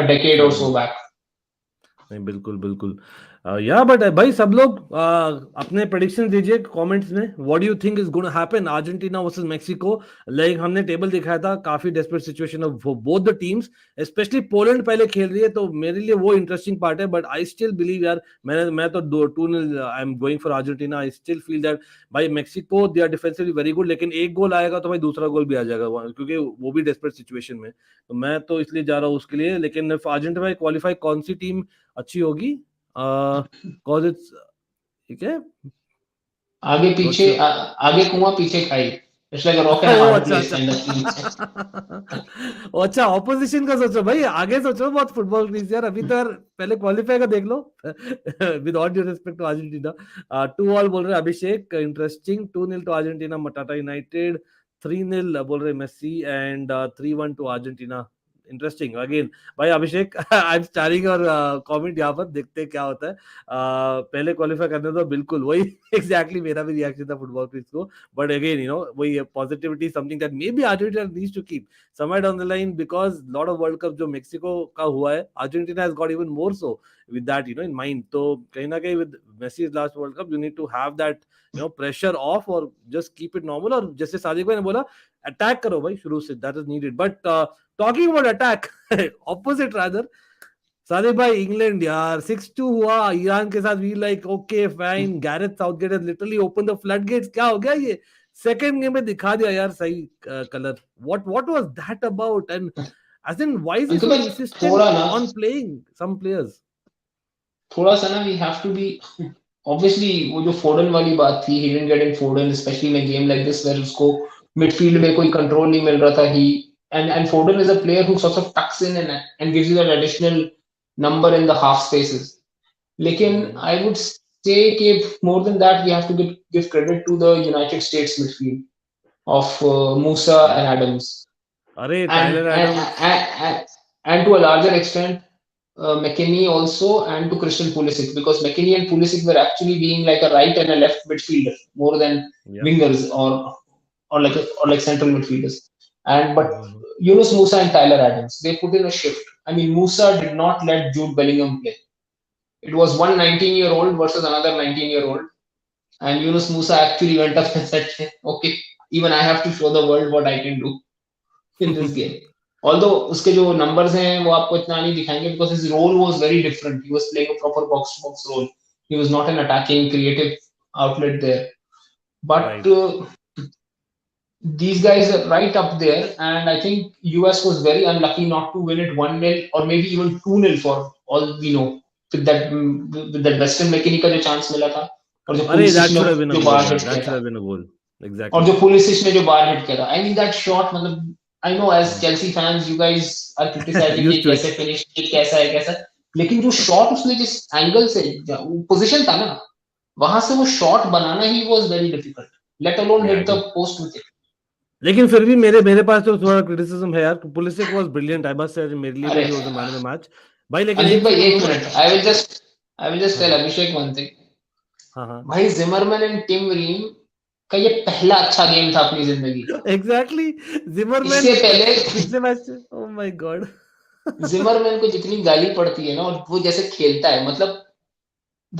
a decade or True. so back. नहीं बिल्कुल बिल्कुल या but भाई सब लोग अपने prediction दीजिए comments में what do you think is gonna happen Argentina versus Mexico like हमने टेबल दिखाया था काफी desperate situation of both the teams specially Poland पहले खेल रही है तो मेरे लिए वो इंटरेस्टिंग पार्ट है बट आई स्टिल बिलीव यार मैं तो 2-0 I am going for Argentina I still feel that भाई Mexico they are defensively very good लेकिन एक गोल आएगा तो भाई दूसरा गोल भी आ जाएगा क्योंकि वो भी डेस्परेट सिचुएशन में तो मैं तो इसलिए जा रहा हूँ उसके लिए लेकिन अर्जेंटीना क्वालिफाई कौन सी टीम अच्छी होगी कॉज इट्स ठीक है आगे व्हाट्स पीछे आगे कुआं पीछे खाई. It's like a rock and a O hard अच्छा place अच्छा kind of thing. ओ अच्छा ऑपोजिशन का सोचो भाई आगे सोचो बहुत फुटबॉल प्लीज यार अभी तो यार पहले क्वालिफाई का देख लो with all due respect to Argentina 2-2 बोल रहे हैं अभिषेक इंटरेस्टिंग 2-0 टू अर्जेंटीना मटाटा यूनाइटेड 3-0 बोल रहे Messi and 3-1 to Argentina interesting again भाई अभिषेक आई एम स्टारिंग और कमेंट यहाँ पर देखते हैं क्या होता है पहले क्वालिफाई करने दो बिल्कुल वही एग्जैक्टली मेरा भी रिएक्शन था फुटबॉल प्लीज को But again, वही positivity is something that maybe Argentina needs to keep somewhere down the line because lot of World Cup जो मेक्सिको का हुआ है, Argentina has got even more so with that, in mind. तो कहीं ना कहीं with Messi's last World Cup, you need to have that, pressure off or just keep it normal. और जैसे सादिक भाई ने बोला, attack करो भाई शुरू से, that is needed. But talking about attack, opposite rather. Sadiq भाई इंग्लैंड यार 6-2 हुआ ईरान के साथ we like okay fine Gareth Southgate has literally open the flood gates क्या हो गया ये सेकंड गेम में दिखा दिया यार सही colour what was that about and as in why is he Ankit so भाई insistent थोड़ा ना on playing some players थोड़ा सा ना we have to be obviously वो जो फोर्डन वाली बात थी he didn't get in Foden especially in a game like this where उसको मिडफील्ड में कोई कंट्रोल नहीं मिल रहा था ही and Foden is a player who sort of tucks in and gives you that additional number in the half spaces. लेकिन mm-hmm. I would say कि more than that we have to give credit to the United States midfield of Musa yeah and Adams अरे and Tyler and Adams and, and, and to a larger extent McKinney also and to Christian Pulisic because McKinney and Pulisic were actually being like a right and a left midfielder more than yeah wingers or like central midfielders. And but mm-hmm. Yunus Musa and Tyler Adams they put in a shift. I mean Musa did not let Jude Bellingham play. It was one 19-year-old versus another 19-year-old, and Yunus Musa actually went up and said, "Okay, even I have to show the world what I can do in this game." Although उसके जो numbers हैं वो आपको इतना नहीं दिखाएंगे because his role was very different. He was playing a proper box-to-box role. He was not an attacking, creative outlet there. But right these guys are right up there, and I think US was very unlucky not to win it 1-0 or maybe even 2-0 for all we know. With that Western McKinney का जो chance मिला था और जो अरे Pulisic that ने should have been a जो goal बाहर yeah hit that किया should था have been a goal और exactly जो Pulisic ने जो बाहर hit किया था I mean that shot मतलब I know as mm. Chelsea fans you guys are criticizing कि used to it कैसे finish कि कैसा है कैसा लेकिन जो shot उसने जिस एंगल से पोजीशन था ना वहां से वो shot banana he was very difficult let alone yeah hit the post with it. लेकिन फिर भी मेरे पास तो थोड़ा क्रिटिसिज्म है यार Pulisic was brilliant I must say मेरे लिए तो अरे he was the man of the match भाई लेकिन अंकित एक भाई चीज एक बोलूं ना minute I will just tell हाँ अभिषेक वन थिंग हाँ हाँ भाई जिमरमैन एंड टिम रीम का ये पहला अच्छा गेम था अपनी जिंदगी का एग्जैक्टली जिमरमैन इससे पहले पिछले match oh my God Zimmerman को जितनी गाली पड़ती है ना और वो जैसे खेलता है मतलब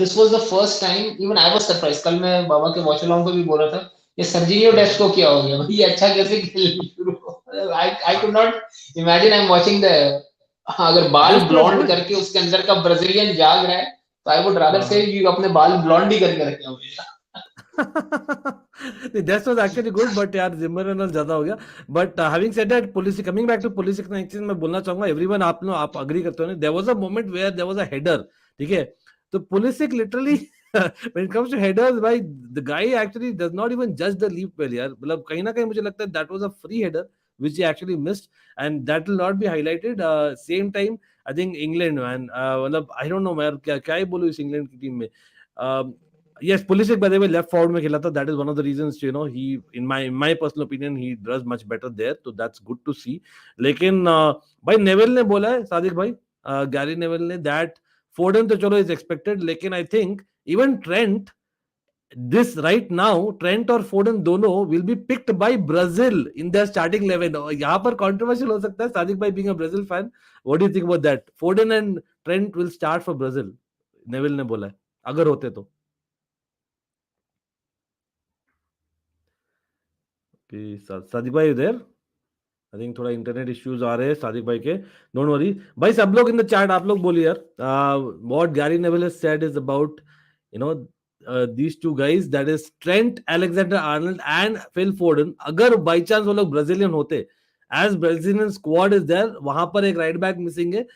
this was the first time even I was surprise कल मैं बाबा के वॉच अलोंग को भी बोल रहा था ये सर्जिनियो डेस्ट को क्या हो गया भाई ये अच्छा कैसे खेलना शुरू I could not imagine I am watching the अगर बाल डेस्ट वाज ब्लॉन्ड गुड करके उसके अंदर का ब्राजीलियन जाग रहा है तो आई वुड रादर से यू अपने बाल ब्लॉन्ड ही करके रखे हमेशा That was actually good, but यार जिमरन और ज्यादा हो गया. But having said that, policy coming back to policy ना एक चीज मैं बोलना चाहूंगा. Everyone आप agree करते हो ना? There was a moment where there was a header, ठीक है? तो policy literally when it comes to headers, भाई the guy actually does not even judge the leap well यार. मतलब कहीं ना कहीं मुझे लगता है that was a free header which he actually missed, and that will not be highlighted. Same time, I think England man, मतलब I don't know मैं क्या क्या ही बोलूं इस इंग्लैंड की टीम में. Yes, Pulisic by the way left forward में खेला था. That is one of the reasons, you know, he in my personal opinion he does much better there. So that's good to see. लेकिन भाई Neville ने बोला है, सादिक भाई, Gary Neville ने, that Foden तो चलो is expected, लेकिन I think even Trent, this right now Trent और Foden दोनों will be picked by Brazil in their starting 11. यहाँ पर controversial हो सकता है, सादिक भाई being a Brazil fan, what do you think about that? Foden and Trent will start for Brazil, Neville ने बोला है, अगर होते तो. सादिक भाई इधर, आई थिंक थोड़ा इंटरनेट इश्यूज आ रहे हैं सादिक भाई के. डोंट वरी भाई, सब लोग इन द चैट आप लोग बोलिए यार. What Gary Neville has said is about, you know, these two guys, that is Trent Alexander-Arnold and Phil Foden. अगर बाई चांस वो लोग ब्राजीलियन होते, as Brazilian squad is there, वहां पर एक राइट बैक मिसिंग है,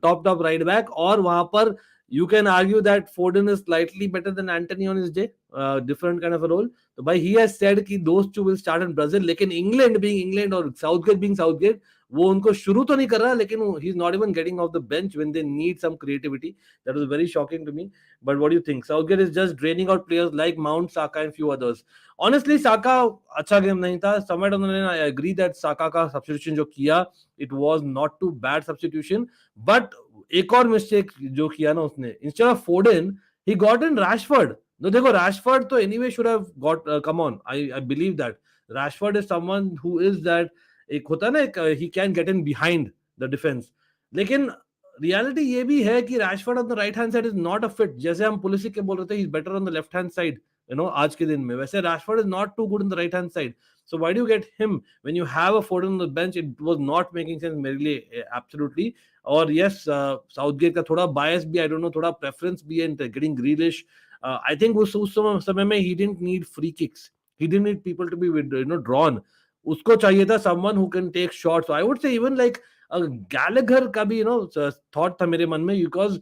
टॉप राइट बैक, और वहां पर you can argue that Foden is slightly better than Anthony on his day, different kind of a role. So by he has said कि those two will start in Brazil, लेकिन England being England और Southgate being Southgate, वो उनको शुरू तो नहीं कर रहा, लेकिन he's not even getting off the bench when they need some creativity. That was very shocking to me. But what do you think? Southgate is just draining out players like Mount, Saka and few others. Honestly, Saka अच्छा game नहीं था. Somewhere down the line, I agree that Saka का substitution जो किया, it was not too bad substitution. But एक और mistake जो किया ना उसने, instead of फोर्डन he got in Rashford. तो देखो रैशफोर्ड तो anyway should have got, come on, I believe that Rashford is someone who is that, एक होता है ना, he can get in behind the defence. लेकिन रियलिटी ये भी है कि Rashford on the right hand side is not a fit. जैसे हम पुलिसिक के बोल रहे थे, he is better on the left hand side, you know, आज के दिन में, वैसे Rashford is not too good in the right hand side. So why do you get him when you have a Foden on the bench? It was not making sense merely, absolutely. और yes, Southgate का थोड़ा bias भी, I don't know, थोड़ा preference भी है getting Grealish. I think उस समय में he didn't need free kicks, he didn't need people to be, you know, drawn. उसको चाहिए था someone who can take shots. I would say even like Gallagher का भी, यू नो, थॉट था मेरे मन में, बिकॉज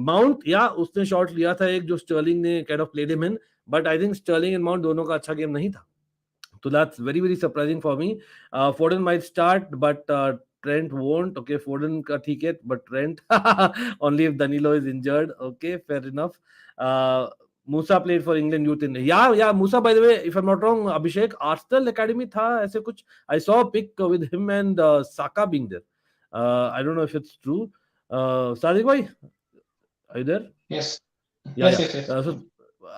माउंट, या उसने शॉट लिया था एक जो स्टर्लिंग ने kind of played him in, but I think Sterling and Mount दोनों का अच्छा गेम नहीं था. So that's very, very surprising for me. Foden might start, but Trent won't. Okay, Foden ka theek hai, but Trent only if Danilo is injured. Okay, fair enough. Musa played for England youth in, yeah. Musa, by the way, if I'm not wrong, Abhishek, Arsenal Academy tha ऐसे कुछ. I saw a pic with him and Saka being there. I don't know if it's true. Sadiq bhai, are you there? Yes. Yeah, Yes, yeah. yes, yes. So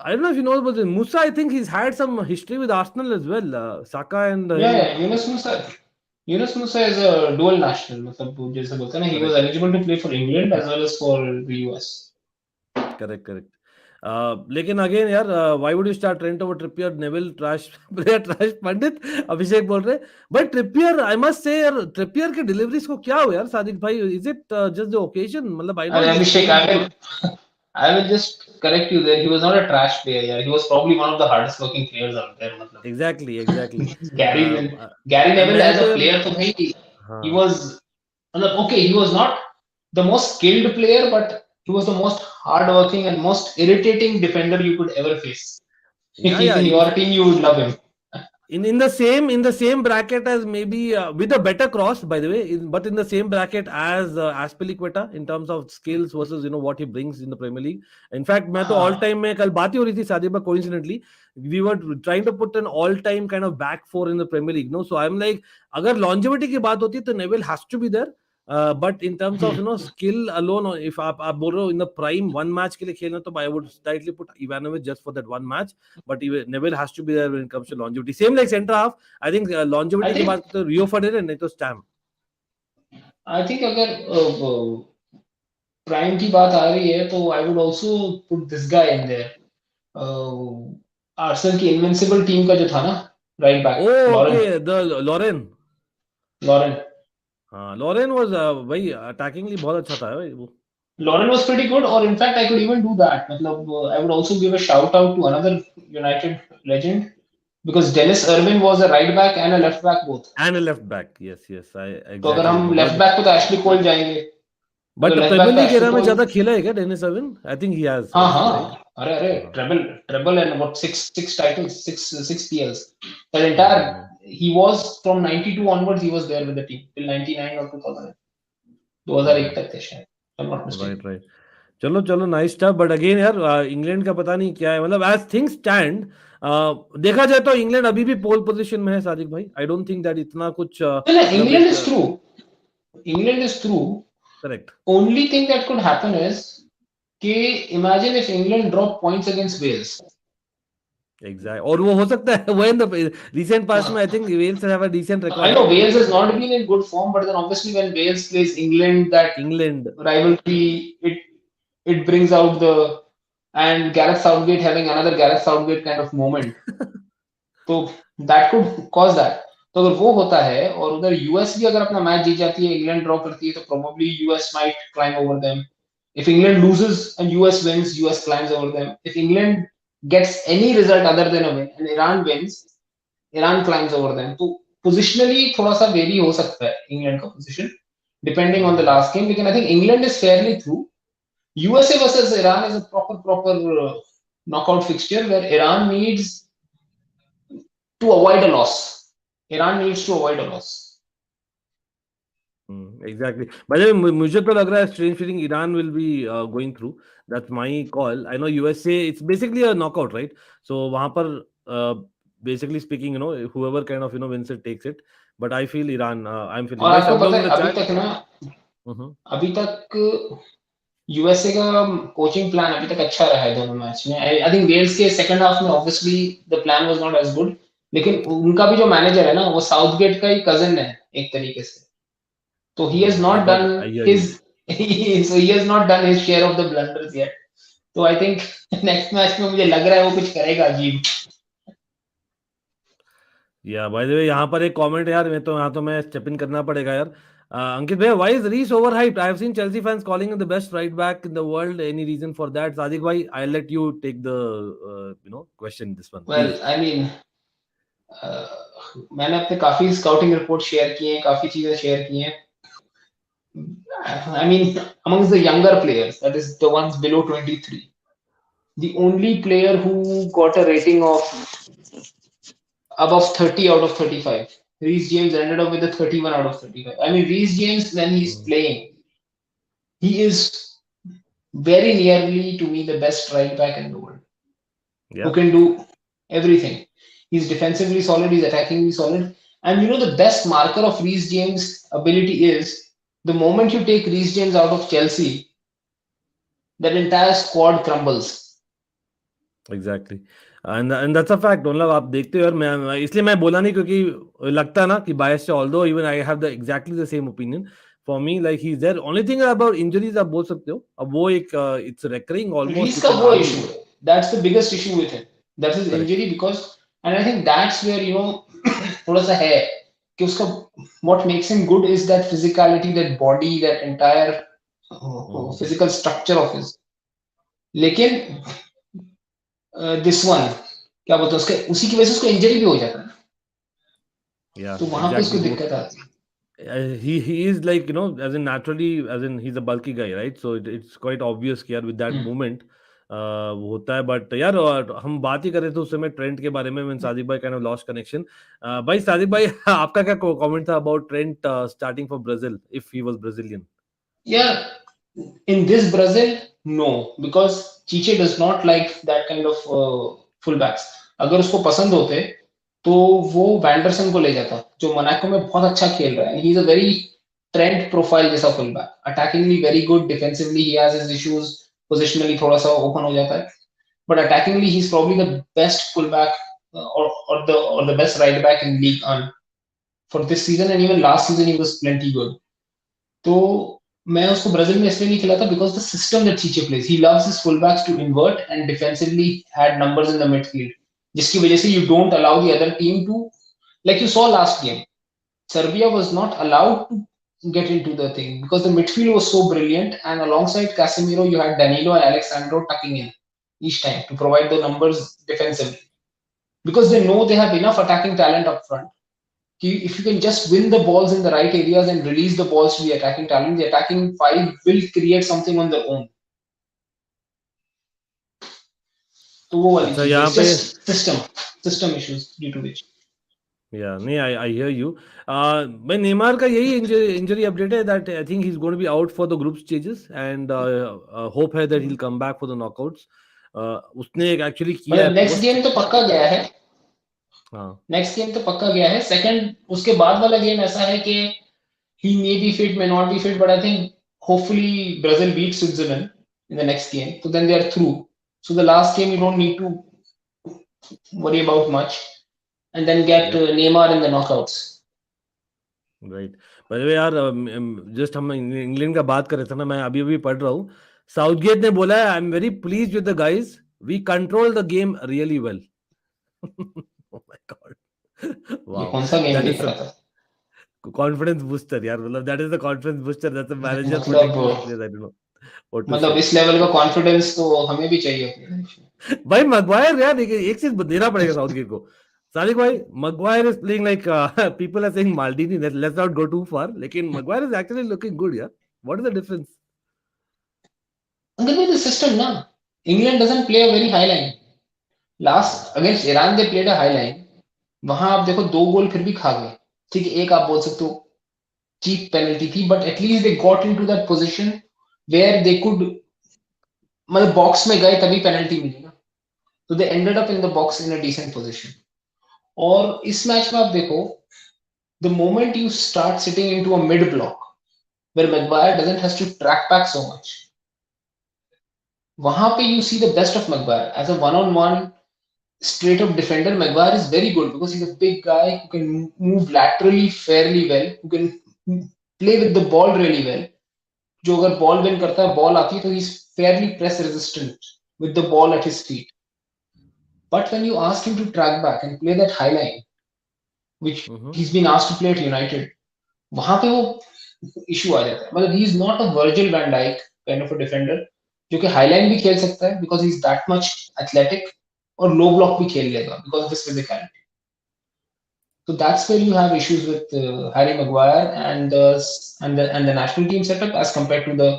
I don't know if you know about this. Musa, I think he's had some history with Arsenal as well. Saka and Yeah, him. yeah. Yunus Musa is a dual national. मतलब वो जैसे बोलते हैं ना, he was Correct, eligible to play for England as well as for the US. correct. लेकिन again यार, why would you start Trent over Trippier? Neville trash player, trash पंडित अभिषेक बोल रहे. But Trippier, I must say यार, Trippier के deliveries को क्या हो यार सादिक भाई? Is it just the occasion? मतलब I know And he's Abhishek, playing. I will just correct you there. He was not a trash player. Yeah, he was probably one of the hardest working players out there. मतलब. Exactly. Gary Uh, Neville, Gary Neville मैंने as तो a यार, player, तो भाई he हाँ, was, मतलब, okay, he was not the most skilled player, but he was the most hard-working and most irritating defender you could ever face. If he's yeah. in your team, you would love him. In the same bracket as maybe, with a better cross by the way, but in the same bracket as Aspilicueta in terms of skills versus, you know, what he brings in the Premier League. In fact, मैं तो all time में कल बात ही हो रही थी सादिबा, coincidentally we were trying to put an all time kind of back four in the Premier League, no? So I'm like, अगर longevity की बात होती है तो Neville has to be there. But in terms of, you know, skill alone, or if आप बोल रहे हो in the prime one match के लिए खेलना, तो I would slightly put Ivanovic just for that one match. But Neville has to be there when it comes to longevity. Same like centre half. I think longevity I की think बात तो Rio Ferdinand नहीं तो Stam. I think अगर prime की बात आ रही है, तो I would also put this guy in there. Arsenal की इनविंसिबल टीम का जो था ना, right back, Oh, Lauren. okay, the Lauren. Lauren हाँ, Lauren was भाई attackingly बहुत अच्छा था भाई वो. Lauren was pretty good, or in fact, I could even do that. मतलब, I would also give a shout out to another United legend, because Dennis Irwin was a right back and a left back both. And a left back. Yes, I तो अगर exactly हम agree. Left back पे तो Ashley कोल जाएंगे. But अगर left Premier back पे League Ashley era में कोल, ज़्यादा खेला है क्या Dennis Irwin? I think he has हाँ also, हाँ, right? अरे हाँ. treble and what, six titles, six PLs. That entire, he was from 92 onwards, he was there with the team till 99 or 2000. 2001 तक थे शायद, if I'm not mistaken. Right. चलो चलो nice stuff but again यार England का पता नहीं क्या है मतलब एज थिंग्स स्टैंड देखा जाए तो इंग्लैंड अभी भी पोल पोजीशन में है सादिक भाई आई डोंट थिंक दैट इतना कुछ No, no, मतलब England एक is through. England is through. Correct Only thing that could happen is, imagine if England drop points against Wales. Exact और वो हो सकता है वो इन द रिसेंट पास्ट में I think Wales have a decent I record know right Wales has not been in good form, but then obviously when Wales plays England, that England rivalry, it brings out the, and Gareth Southgate having another Gareth Southgate kind of moment. तो that could cause that. तो अगर वो होता है और उधर US भी अगर अपना मैच जीत जाती है, इंग्लैंड ड्रॉ करती है, तो probably US might climb over them. If England loses and US wins, US climbs over them. If England gets any result other than a win and Iran wins, Iran climbs over them. तो positionally थोड़ा सा very हो सकता है England का position depending on the last game, लेकिन I think England is fairly through. USA versus Iran is a proper knockout fixture where Iran needs to avoid a loss. Iran needs to avoid a loss. Exactly bye the वे मुझे तो लग रहा है strange feeling Iran will be going through that's my call I know USA it's basically a knockout right so वहां पर basically speaking you know whoever kind of you know wins it takes it but I feel Iran I'm feeling और guys आपको सब पता लोग है in the अभी chat तक ना, अभी तक यूएसए का कोचिंग प्लान अभी तक अच्छा रहा है दोनों मैच में. आई थिंक वेल्स के सेकंड हाफ में obviously the plan was not as good, लेकिन उनका भी जो मैनेजर है ना, वो साउथगेट का ही कजन है एक तरीके से. तो he has I not got done I hear his you so he has not done his share of the blunders yet. तो आई थिंक नेक्स्ट मैच में मुझे लग रहा है वो कुछ करेगा अजीब. या बाय द वे यहाँ पर एक कमेंट यार मैं तो यहाँ तो मैं स्टेप इन करना पड़ेगा यार अंकित भैया why is Reece overhyped I have seen Chelsea fans calling him the best right back in the world any reason for that Sadiq भाई I let you take the you know question this one well please I mean, मैंने अपने काफी scouting report share किए हैं, काफी चीजें share की हैं. I mean, amongst the younger players, that is the ones below 23, the only player who got a rating of above 30 out of 35, Reece James ended up with a 31 out of 35. I mean, Reece James, when he's playing, he is very nearly, to me, the best right back in the world, या who can do everything. He's defensively solid, he's attackingly solid. And you know, the best marker of Reece James' ability is the moment you take Reece James out of Chelsea, that entire squad crumbles. Exactly and that's a fact मतलब आप देखते हो और मैं इसलिए मैं बोला नहीं क्योंकि लगता है ना कि बायस से although even I have the exactly the same opinion for me like he is there only thing about injuries आप बोल सकते हो अब वो एक it's recurring almost Reece you का कैन वो आर्ग्यू issue है. That's the biggest issue with him. That's his correct injury because, and I think that's where, you know, थोड़ा सा है कि उसका what makes him good is that physicality, that body, that entire physical structure of his. लेकिन this one क्या बोलते हैं, उसके उसी की वजह से उसको इंजरी भी हो जाता है, या तो वहां पे एग्जैक्टली उसको वो दिक्कत आती है. he is like you know as in naturally as in he's a bulky guy right so it's quite obvious कि यार with that movement वो होता है बट यार हम बात ही कर रहे थे उस समय ट्रेंट के बारे में when सादिक भाई kind of lost connection भाई सादिक भाई आपका क्या कमेंट था about Trent starting for Brazil if he was Brazilian Yeah, in this Brazil, no, because Chiche does not like that kind of fullbacks. अगर उसको पसंद होते तो वो वैंडरसन को ले जाता, जो मोनाको में बहुत अच्छा खेल रहा है. He is a very trained profile जैसा fullback, attackingly very good, defensively he has his issues, positionally थोड़ा सा ओपन हो जाता है, but attackingly he's probably the best fullback or the best right back in league on for this season, and even last season he was plenty good. तो मैं उसको Brazil में इसलिए नहीं खिलाता because the system that Chiche plays, he loves his fullbacks to invert and defensively add numbers in the midfield, जिसकी वजह से you don't allow the other team to, like you saw last game, Serbia was not allowed to get into the thing because the midfield was so brilliant, and alongside Casemiro you had Danilo and Alexandro tucking in each time to provide the numbers defensively, because they know they have enough attacking talent up front. If you can just win the balls in the right areas and release the balls to the attacking talent, the attacking five will create something on their own. तो वो वाली अच्छा चीज है, यहाँ it's पे just system issues due to which. Yeah, नहीं, I hear you. भाई नेमार का यही इंजरी अपडेट है that I think he's going to be out for the group stages and hope है that he'll come back for the knockouts. उसने actually किया मतलब है नेक्स्ट पोस्ट. गेम तो पक्का गया है, हाँ. नेक्स्ट गेम तो पक्का गया है। सेकंड उसके बाद वाला गेम ऐसा है कि he may be fit, may not be fit, but I think hopefully Brazil beats Switzerland in the next game, so then they are through. So the last game you don't need to worry about much, and then get Yep. Neymar in the knockouts. Right. Bye the वे यार, just हम England का बात कर रहे थे ना, मैं अभी अभी पढ़ रहा हूँ. साउथगेट ने बोला है, I am very please with the guys, we control the game really well. Oh my god. ये वाओ. कौन सा गेम दैट देख इज रहा था? कॉन्फिडेंस बूस्टर यार, मतलब that is the confidence booster, that's a manager protecting the मतलब players. I don't know what to मतलब से. इस लेवल का कॉन्फिडेंस तो हमें भी चाहिए अपनी लाइफ में। भाई मैगवायर यार, एक चीज देना पड़ेगा साउथगेट को. सादिक भाई, Maguire is playing like, people are saying Maldini, let's not go too far, लेकिन Maguire is actually looking good यार. What is the difference? Under the system ना, England doesn't play a very high line. Last against Iran they played a high line. वहां आप देखो दो गोल फिर भी खा गए। ठीक है, एक आप बोल सकते हो चीप पेनल्टी थी, but at least they got into that position where they could, मतलब बॉक्स में गए तभी पेनल्टी मिली ना, तो they ended up in the box in a decent position. और इस मैच में आप देखो, the moment you start sitting into a mid block where Maguire doesn't has to track back so much, वहां पे you see the best of Maguire as a one on one straight up defender. Maguire is very good because he's a big guy who can move laterally fairly well, who can play with the ball really well. जो अगर ball win करता है, ball आती है, तो he's fairly press resistant with the ball at his feet. But when you ask him to track back and play that high line, which he's been asked to play at United, वहां पे वो issue आ जाता है। मतलब he is not a Virgil van Dijk kind of a defender जो कि high line भी खेल सकता है because he's that much athletic, और लो ब्लॉक भी खेल लेगा because of his physicality. So that's where you have issues with Harry Maguire and the national team setup as compared to the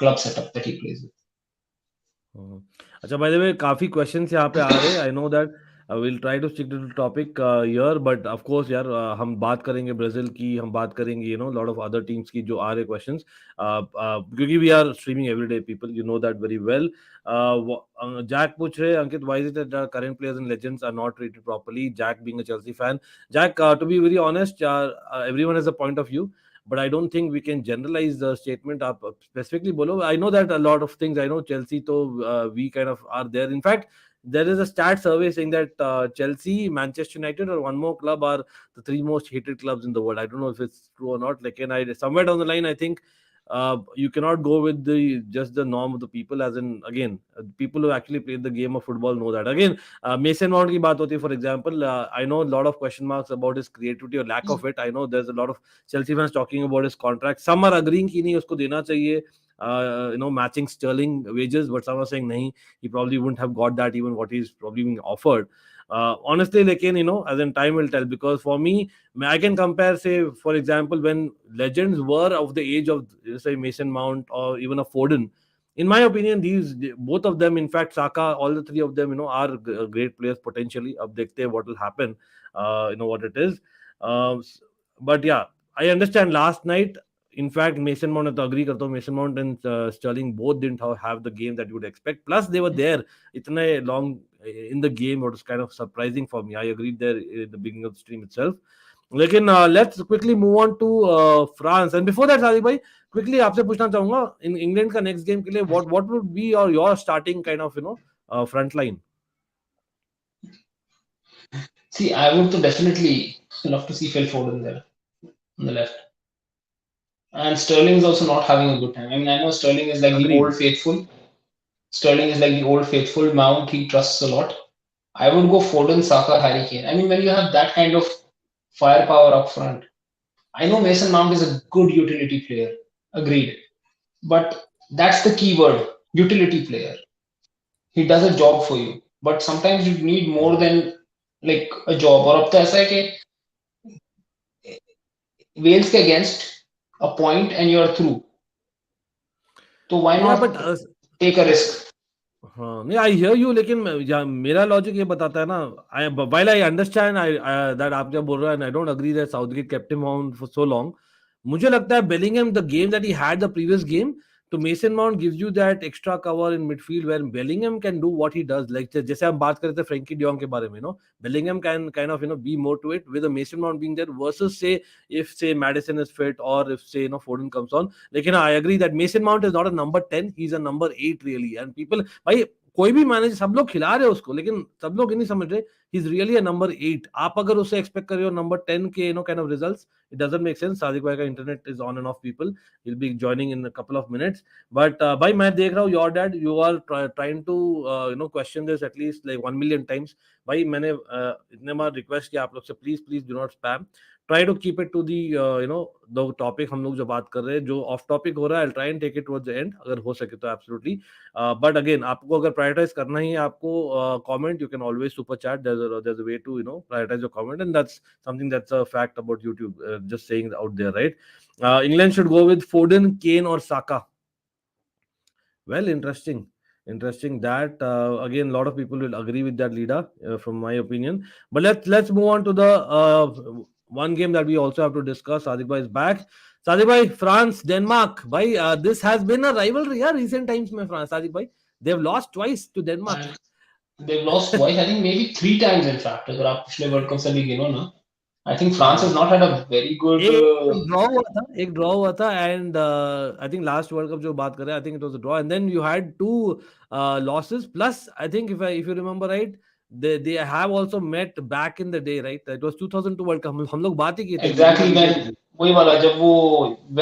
club setup that he plays with. अच्छा, by the way काफी questions यहाँ पे आ रहे हैं. I know that will try to stick to the topic here, but of course यार, हम बात करेंगे ब्राजील की, हम बात करेंगे लॉट ऑफ अदर टीम्स की जो आ रहे क्वेश्चंस, क्योंकि we are streaming everyday people, you know that very well. Jack पूछ रहे, Ankit, why is it that current players and legends are not treated properly? Jack being a Chelsea fan. Jack, to be very honest, everyone has a point of view, but I don't think we can generalize the statement. Up specifically bolo, I know that a lot of things, I know Chelsea, so we kind of are there. In fact, there is a stat survey saying that Chelsea, Manchester United, or one more club are the three most hated clubs in the world. I don't know if it's true or not. Like, and I somewhere down the line, I think you cannot go with the just the norm of the people. As in, again, people who actually played the game of football know that. Again, Mason Mount की बात होती है, for example. I know a lot of question marks about his creativity or lack of it. I know there's a lot of Chelsea fans talking about his contract. Some are agreeing कि नहीं उसको देना चाहिए, matching Sterling wages, but some are saying nahi, he probably wouldn't have got that even what he's probably being offered. Honestly, like, as in time will tell, because for me, I can compare, say, for example, when legends were of the age of, say, Mason Mount or even a Foden. In my opinion, these both of them, in fact, Saka, all the three of them, are great players potentially. Ab dekhte what will happen, what it is. But yeah, I understand last night. In fact, Mason Mount, I agree करता हूँ, Mason Mount and Sterling both didn't have the game that you would expect. Plus, they were there इतने long in the game. What was kind of surprising for me. I agreed there in the beginning of the stream itself. लेकिन let's quickly move on to France. And before that, Sadiq भाई, quickly आपसे पूछना चाहूंगा, in England का next game के लिए what would be your starting kind of front line? See, I would to definitely love to see Phil Foden there on the left. And Sterling is also not having a good time. I mean, I know Sterling is like the Agreed. old faithful. Sterling is like the old faithful. Mount he trusts a lot. I would go Foden, Saka, Harry Kane. I mean, when you have that kind of firepower up front, I know Mason Mount is a good utility player. Agreed. But that's the key word, utility player. He does a job for you. But sometimes you need more than like a job. और अब तो ऐसा है कि Wales के against a point and you're through. So why Yeah, not but take a risk? हाँ नहीं, I hear you, लेकिन मेरा लॉजिक ये बताता है ना, while I understand I that आप क्या बोल रहे हैं, I don't agree that Southgate kept him on for so long. मुझे लगता है Bellingham, the game that he had the previous game, तो Mason Mount gives you that extra cover in midfield where Bellingham can do what he does, like जैसे हम बात कर रहे थे फ्रैंकी डियोंग के बारे में, no Bellingham can kind of be more to it with Mason Mount being there versus say if say Madison is fit or if say Foden comes on. लेकिन I agree that Mason Mount is not a number 10, he's a number 8 really, and people भाई कोई भी manager, सब लोग खिला रहे हैं उसको, लेकिन सब लोग ये नहीं समझ रहे he's really a number 8. आप अगर उससे एक्सपेक्ट कर रहे हो नंबर 10 के kind of results, it doesn't make sense. Sadiq भाई का internet is on and off people, he'll be joining in a couple of minutes, but भाई मैं देख रहा हूँ your dad, you are trying to question this at least like 1 million times. भाई मैंने इतने बार रिक्वेस्ट किया आप लोग से, please do not spam, try to keep it to the the topic हम लोग जो बात कर रहे हैं, जो ऑफ टॉपिक हो रहा है, I try and take it towards the end अगर हो सके तो एब्सोल्युटली. बट अगेन आपको अगर प्रायोरिटाइज करना ही है आपको comment, you can always super chat, there is a way to prioritise your comment, and that's something that's a fact about YouTube, just saying out there, right. England should go with Foden, Kane or Saka. Well, interesting that again a lot of people will agree with that, Lida, from my opinion. But let's move on to the one game that we also have to discuss. Sadiq bhai is back. Sadiq bhai, France Denmark bhai, this has been a rivalry, yeah, recent times mein. France, Sadiq bhai, they've lost twice to Denmark. And they've lost twice, I think maybe 3 times in fact, अगर आप पिछले world cup से भी गिनो ना. I think France has not had a very good. एक draw हुआ था and I think last World Cup जो बात कर रहे हैं, I think it was a draw, and then you had 2 losses plus, I think if you remember right, they have also met back in the day, right? It was 2002 world cup, हम लोग बात ही किए थे Exactly, when वही वाला जब वो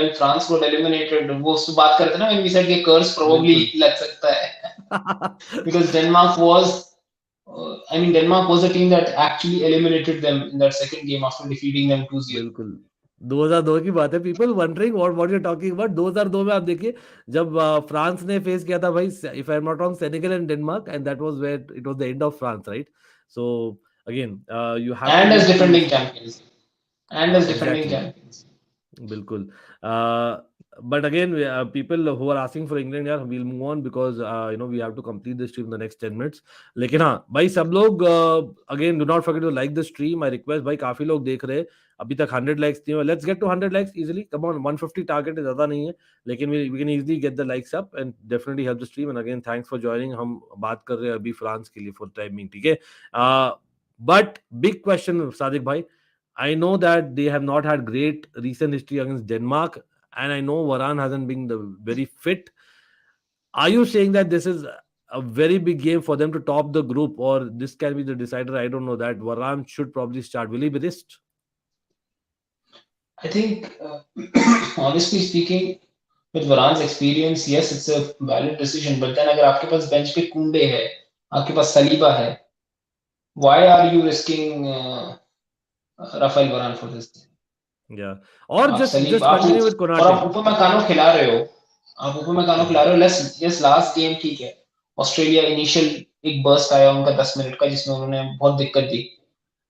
when France got eliminated, वो उस बात करते ना, when we said कि curse probably लग सकता है because Denmark was Denmark was the team that actually eliminated them in that second game after defeating them 2-0. बिल्कुल 2002 की बात है. People wondering what you talking about. 2002 में आप देखिए जब फ्रांस ने फेस किया था भाई, if I am not wrong, Senegal and Denmark, and that was where it was the end of France, right. So again you have and as defending champions and as defending champions. बिल्कुल. But again, people who are asking for England, यार we'll move on because we have to complete the stream in the next 10 minutes. लेकिन हाँ भाई सब लोग again do not forget to like the stream. I request भाई, काफी लोग देख रहे हैं, अभी तक 100 likes नहीं हुए. Let's get to 100 likes easily. Come on, 150 target ज्यादा नहीं है, लेकिन we can easily get the likes up and definitely help the stream. And again, thanks for joining. हम बात कर रहे हैं अभी फ्रांस के लिए for timing, ठीक है. But big question, Sadiq भाई, I know that they have not had great recent history against Denmark, and I know Varane hasn't been very fit. Are you saying that this is a very big game for them to top the group, or this can be the decider? I don't know, that Varane should probably start. Will he be risked? I think, honestly speaking, with Varane's experience, yes, it's a valid decision. But then, अगर आपके पास bench पे कुंडे है, आपके पास Saliba है, why are you risking Rafael Varane for this? Yeah, or just continue with Konate. और आप उपमेकानो खिला रहे हो, yes, last game ठीक है, ऑस्ट्रेलिया इनिशियल एक बर्स्ट आया उनका 10 मिनट का जिसमें उन्होंने बहुत दिक्कत दी.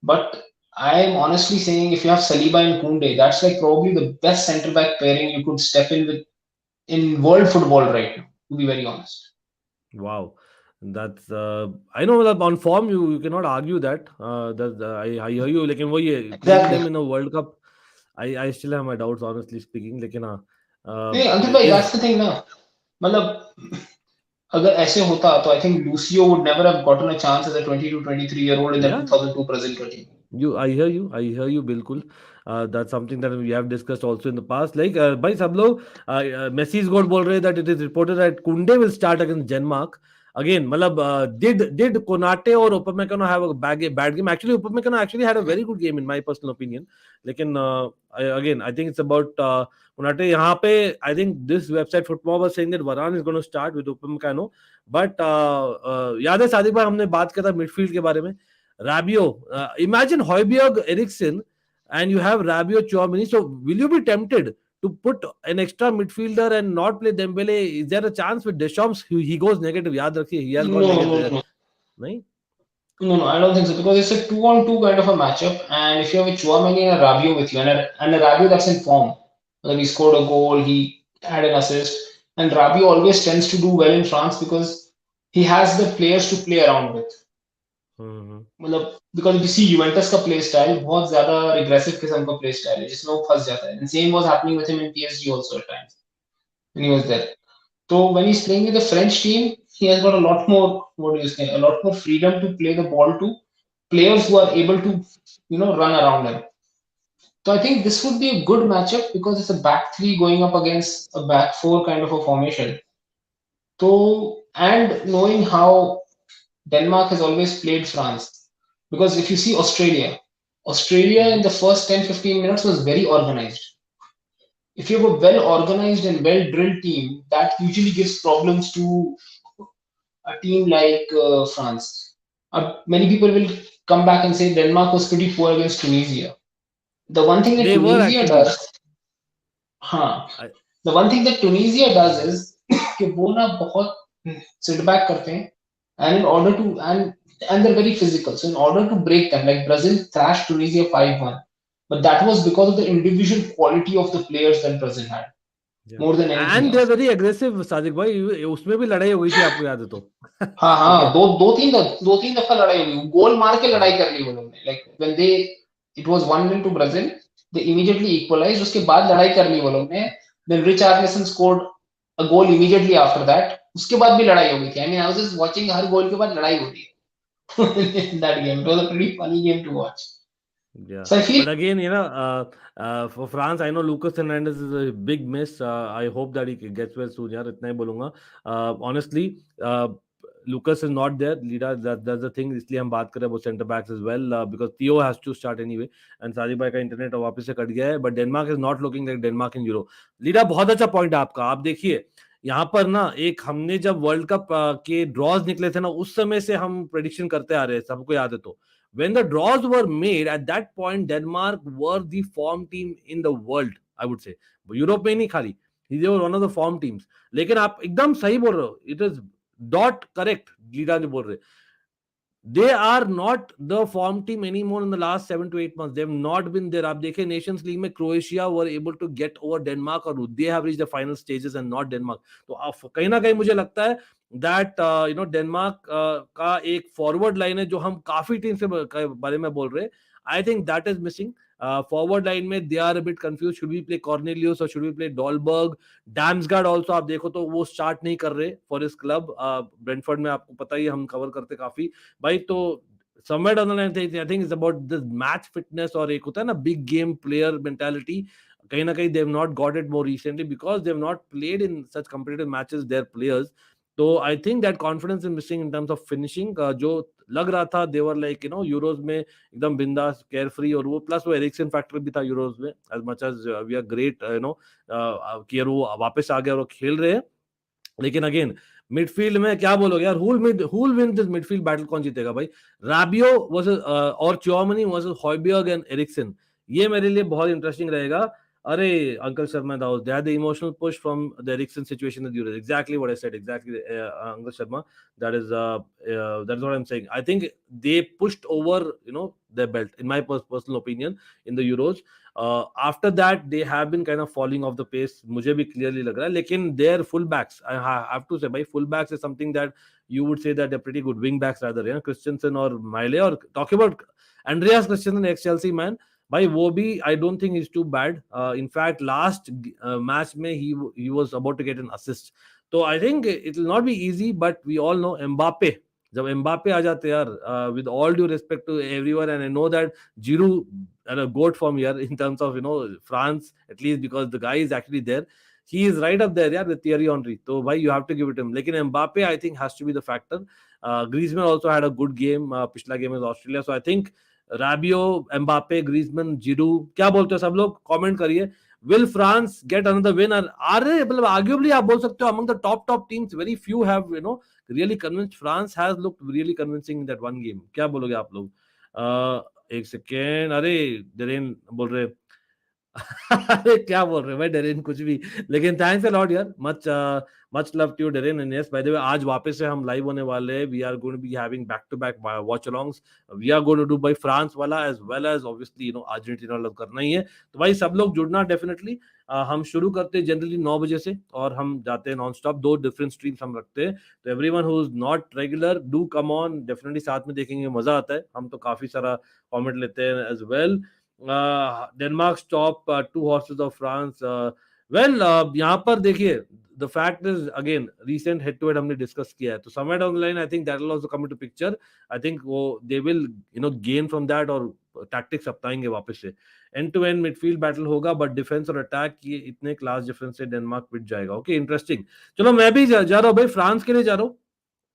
But I am honestly saying, if you have Saliba and Koundé, that's like probably the best centre back pairing you could step in with in world football right now, to be very honest. Wow, that's I know that on form you cannot argue that. I hear you. लेकिन वो ये playing them in a World Cup, I still have my doubts, honestly speaking. लेकिन हाँ, Ankit bhai, that's the thing ना, मतलब अगर ऐसे होता तो I think Lucio would never have gotten a chance as a 22, 23-year-old in the 2002 Brazil team. I hear you, बिल्कुल. That's something that we have discussed also in the past. Like भाई सब लोग Messi's goal बोल रहे हैं that it is reported that Koundé will start against Denmark. Again, मतलब did Konate or Upamecano have a bad game? Actually, Upamecano actually had a very good game in my personal opinion. लेकिन again, I think it's about Konate. यहाँ पे I think this website Football was saying that Varane is going to start with Upamecano. But याद है सादिक भाई, हमने बात किया था मिडफील्ड के बारे में. Rabiot, imagine Højbjerg, Eriksen, and you have Rabiot, Chouameni. So will you be tempted to put an extra midfielder and not play Dembele? Is there a chance with Deschamps he goes negative? याद रखिए, he has gone negative. No. नहीं? No, I don't think so, because it's a 2-on-2 kind of a matchup, and if you have a Chouameni and a Rabiot with you, and a Rabiot that's in form, like he scored a goal, he had an assist, and Rabiot always tends to do well in France because he has the players to play around with. हम्म, मतलब because if you see Juventus का play style बहुत ज़्यादा aggressive किस्म का play style है जिसमें वो फंस जाता है. And same was happening with him in PSG also at times when he was there. So when he's playing with the French team, he has got a lot more, what do you say, a lot more freedom to play the ball to players who are able to, run around him. So I think this would be a good matchup because it's a back three going up against a back four kind of a formation. So and knowing how Denmark has always played France, because if you see Australia in the first 10-15 minutes was very organized. If you have a well organized and well drilled team, that usually gives problems to a team like France. Many people will come back and say Denmark was pretty poor against Tunisia. The one thing that they were Tunisia actually. does, हाँ, I, the one thing that Tunisia does is कि वो ना बहुत sit back करते हैं and in order to and they're very physical. So in order to break them, like Brazil thrashed Tunisia 5-1, but that was because of the individual quality of the players that Brazil had yeah. more than anything And they're else. very aggressive, Sadiq भाई. उसमें भी लड़ाई हो गई थी, आपको याद है तो. हाँ ठीक हाँ है. दो तीन दफा लड़ाई हुई गोल मार के लड़ाई हाँ. कर ली वो लोग ने like when they it was 1-0 to Brazil they immediately equalize उसके बाद लड़ाई कर ली वो लोग ने then Richarlison scored a goal immediately after that उसके बाद भी लड़ाई हो गई थी I mean I was just watching हर गोल के बाद लड़ाई हो रही है that game it was a pretty funny game to watch Yeah, so I feel but again, for France, I know Lucas Hernandez is a big miss. I hope that he gets well soon. यार इतना ही बोलूँगा. Honestly, uh, Lucas is not there. Lida, that's the thing. इसलिए हम बात कर रहे हैं about center backs as well, because Theo has to start anyway. And Sajid भाई का इंटरनेट वापस से कट गया है. But Denmark is not looking like Denmark in Euro. Leda, बहुत अच्छा पॉइंट है आपका. आप देखिए यहाँ पर ना, एक हमने जब वर्ल्ड कप के ड्रॉज निकले थे ना, उस समय से हम प्रेडिक्शन करते आ रहे हैं, सबको याद है. तो when the draws were made at that point, Denmark were the form team in the world, I would say. Europe में नहीं खाली, they were one of the form teams. लेकिन आप एकदम सही बोल रहे हो, it is dot correct. Leda जो बोल रहे, they are not the form team anymore in the last 7 to 8 months. They have not been there. आप देखें नेशंस लीग में Croatia were able to get over Denmark, और they have reached the final stages and not Denmark. तो कहीं ना कहीं मुझे लगता है that डेनमार्क का एक फॉरवर्ड लाइन है जो हम काफी टीम से बारे में बोल रहे हैं. I think that is missing. Forward line में they are a bit confuse. Should we play Cornelius और should we play Dolberg? Damsgaard also आप देखो तो वो स्टार्ट नहीं कर रहे फॉर हिज क्लब ब्रेंटफोर्ड में. आपको पता ही, हम कवर करते काफी भाई. तो somewhere down the line, I think it's about this match fitness, और एक होता है ना big game player mentality. कहीं ना कहीं they have not got it more recently because they have not played in such competitive matches, their players. तो आई think that confidence is missing in terms of finishing. जो लग रहा था देवर like euros में एकदम बिंदास केयर फ्री, और वो प्लस वो एरिक्सन फैक्टर भी था यूरोज में. As much as we are great कि वो वापस आ गए और वो खेल रहे हैं. लेकिन अगेन मिडफील्ड में क्या बोलोगे यार, who'll win this midfield battle? कौन जीतेगा भाई? राबियो वर्सेस और च्योमनी वर्सेस हॉयबर्ग एंड एरिक्सन. ये मेरे लिए बहुत इंटरेस्टिंग रहेगा. अरे Uncle Sharma, they had the emotional push from the Ericsson situation with Euros. Exactly what I said. Exactly, Uncle Sharma. That is what I'm saying. I think they pushed over, their belt, in my personal opinion, in the Euros. After that, they have been kind of falling off the pace. मुझे भी clearly लग रहा है. लेकिन their fullbacks, I have to say, भाई, fullbacks is something that you would say that they're pretty good. Wingbacks rather, Christensen और Miley. और talk about Andreas Christensen, ex-Chelsea man. भाई वो भी I don't think he's too bad. In fact, last match में he was about to get an assist. तो I think it will not be easy, but we all know Mbappe. जब Mbappe आ जाते यार, with all due respect to everyone, and I know that Giroud are a goat from here in terms of France, at least because the guy is actually there. He is right up there, yeah, with Thierry Henry. So why you have to give it him. लेकिन Mbappe I think has to be the factor. Griezmann also had a good game. पिछला game is Australia, so I think Rabiot, Mbappe, Griezmann, Giroud. क्या बोलते हो सब लोग? Comment करिए. Will France get another win? And मतलब arguably आप बोल सकते हो among the top teams, very few have really convinced. France has looked really convincing in that one game. क्या बोलोगे आप लोग? एक सेकेंड. अरे दरेन बोल रहे अरे क्या बोल रहे हो भाई डेरिन, कुछ भी। लेकिन थैंक्स अ लॉट यार, much love to you Darren. And yes by the way, आज वापस से हम लाइव होने वाले हैं। We are going to be having back to back watch alongs. We are going to do by France वाला as well as obviously Argentina वाला करना ही है। तो भाई सब लोग जुड़ना डेफिनेटली। हम शुरू करते हैं जनरली 9 बजे से और हम जाते हैं नॉन स्टॉप। 2 डिफरेंट स्ट्रीम्स हम रखते हैं, तो everyone who is not regular do come on, definitely साथ में देखेंगे, मजा आता है। हम तो काफी सारा कमेंट लेते हैं as well. Denmark top 2 horses of France. Well यहाँ पर देखिए, the fact is again recent head to head हमने डिस्कस किया है, तो somewhere down the line I think that will also come into picture. I think वो they will gain from that और tactics अपनाएंगे वापस से। End to end midfield battle होगा, बट डिफेंस और अटैक ये इतने क्लास डिफरेंस से डेनमार्क पिट जाएगा। Okay, interesting. चलो मैं भी जा रहा हूँ भाई, फ्रांस के लिए जा रहा हूँ।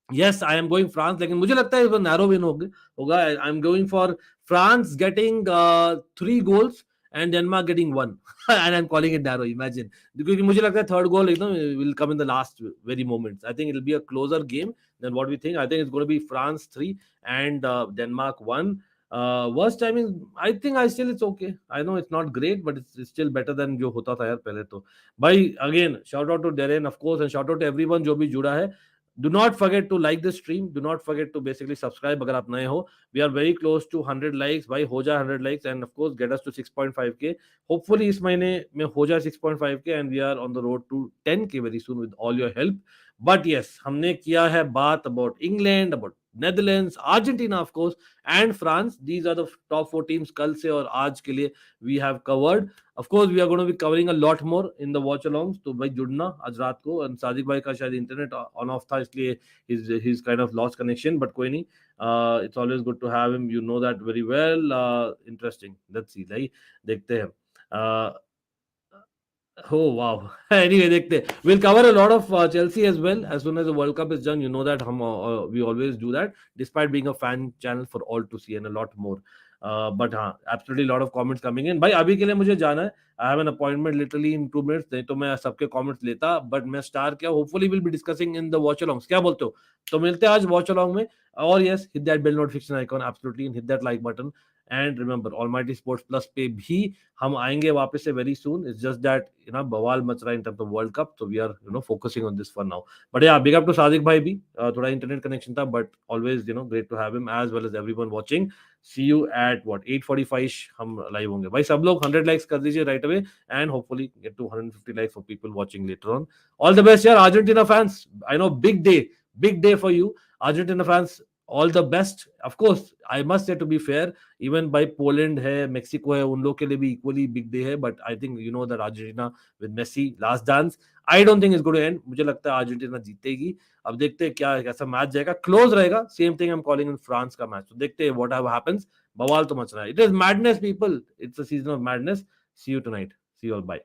Yes I am going France, लेकिन मुझे लगता है नैरो विन होगा। I am going for France getting 3 goals and Denmark getting 1 and I am calling it narrow, imagine. क्योंकि मुझे लगता है third goal will come in the last very moments. I think it will be a closer game than what we think. I think it's going to be France 3 and Denmark 1। Worst timing, I think I still it's okay. I know it's not great but it's still better than जो होता था यार पहले। तो भाई again shout out to Darren of course, and shout out to everyone जो भी जुड़ा है। Do not forget to like this stream. Do not forget to basically subscribe अगर आप नए हो. We are very close to 100 likes. भाई हो जाए 100 likes and of course get us to 6.5k. Hopefully इस महीने में हो जाए 6.5k and we are on the road to 10k very soon with all your help. But yes, हमने किया है बात about England, about Netherlands, Argentina of course and France. These are the top 4 teams कल से और आज के लिए we have covered. Of course we are going to be covering a lot more in the watch alongs, तो भाई जुड़ना आज रात को। और सादिक भाई का शायद इंटरनेट ऑन ऑफ था इसलिए he's kind of lost connection, but कोई नहीं। It's always good to have him, you know that very well। Interesting, let's see भाई, देखते हैं। uh, Oh wow! Anyway, देखते हैं. We'll cover a lot of Chelsea as well as soon as the World Cup is done. You know that हम we always do that, despite being a fan channel for all to see and a lot more. But हाँ, absolutely lot of comments coming in. भाई अभी के लिए मुझे जाना है. I have an appointment literally in 2 minutes. नहीं तो मैं सबके comments लेता. But मैं स्टार क्या, hopefully we'll be discussing in the watch alongs. क्या बोलते हो? तो मिलते हैं आज watch along में. और yes, hit that bell notification icon absolutely and hit that like button. And remember almighty sports plus पे भी हम आएंगे वापस से very soon. It's just that बवाल मच रहा है in terms of world cup, तो we are focusing on this for now. But yeah big up to Sadiq भाई भी, थोड़ा इंटरनेट कनेक्शन था but always great to have him as well as everyone watching. See you at 8:45 हम live होंगे। भाई सब लोग 100 लाइक्स कर दीजिए right away and hopefully get to 150 likes for people watching later on. All the best यार Argentina fans, I know big day for you Argentina fans. All the best. Of course I must say to be fair, even भाई Poland है, Mexico है, उन लोग के लिए भी equally big day है। But I think that Argentina with Messi last dance, I don't think is going to end. मुझे लगता है अर्जेंटीना जीतेगी। अब देखते हैं क्या कैसा मैच जाएगा, क्लोज रहेगा। Same thing I am calling in France का मैच, तो देखते हैं व्हाट हैपेंस। बवाल तो मच रहा है। It is madness people, it's a season of madness. See you tonight, see you all, bye.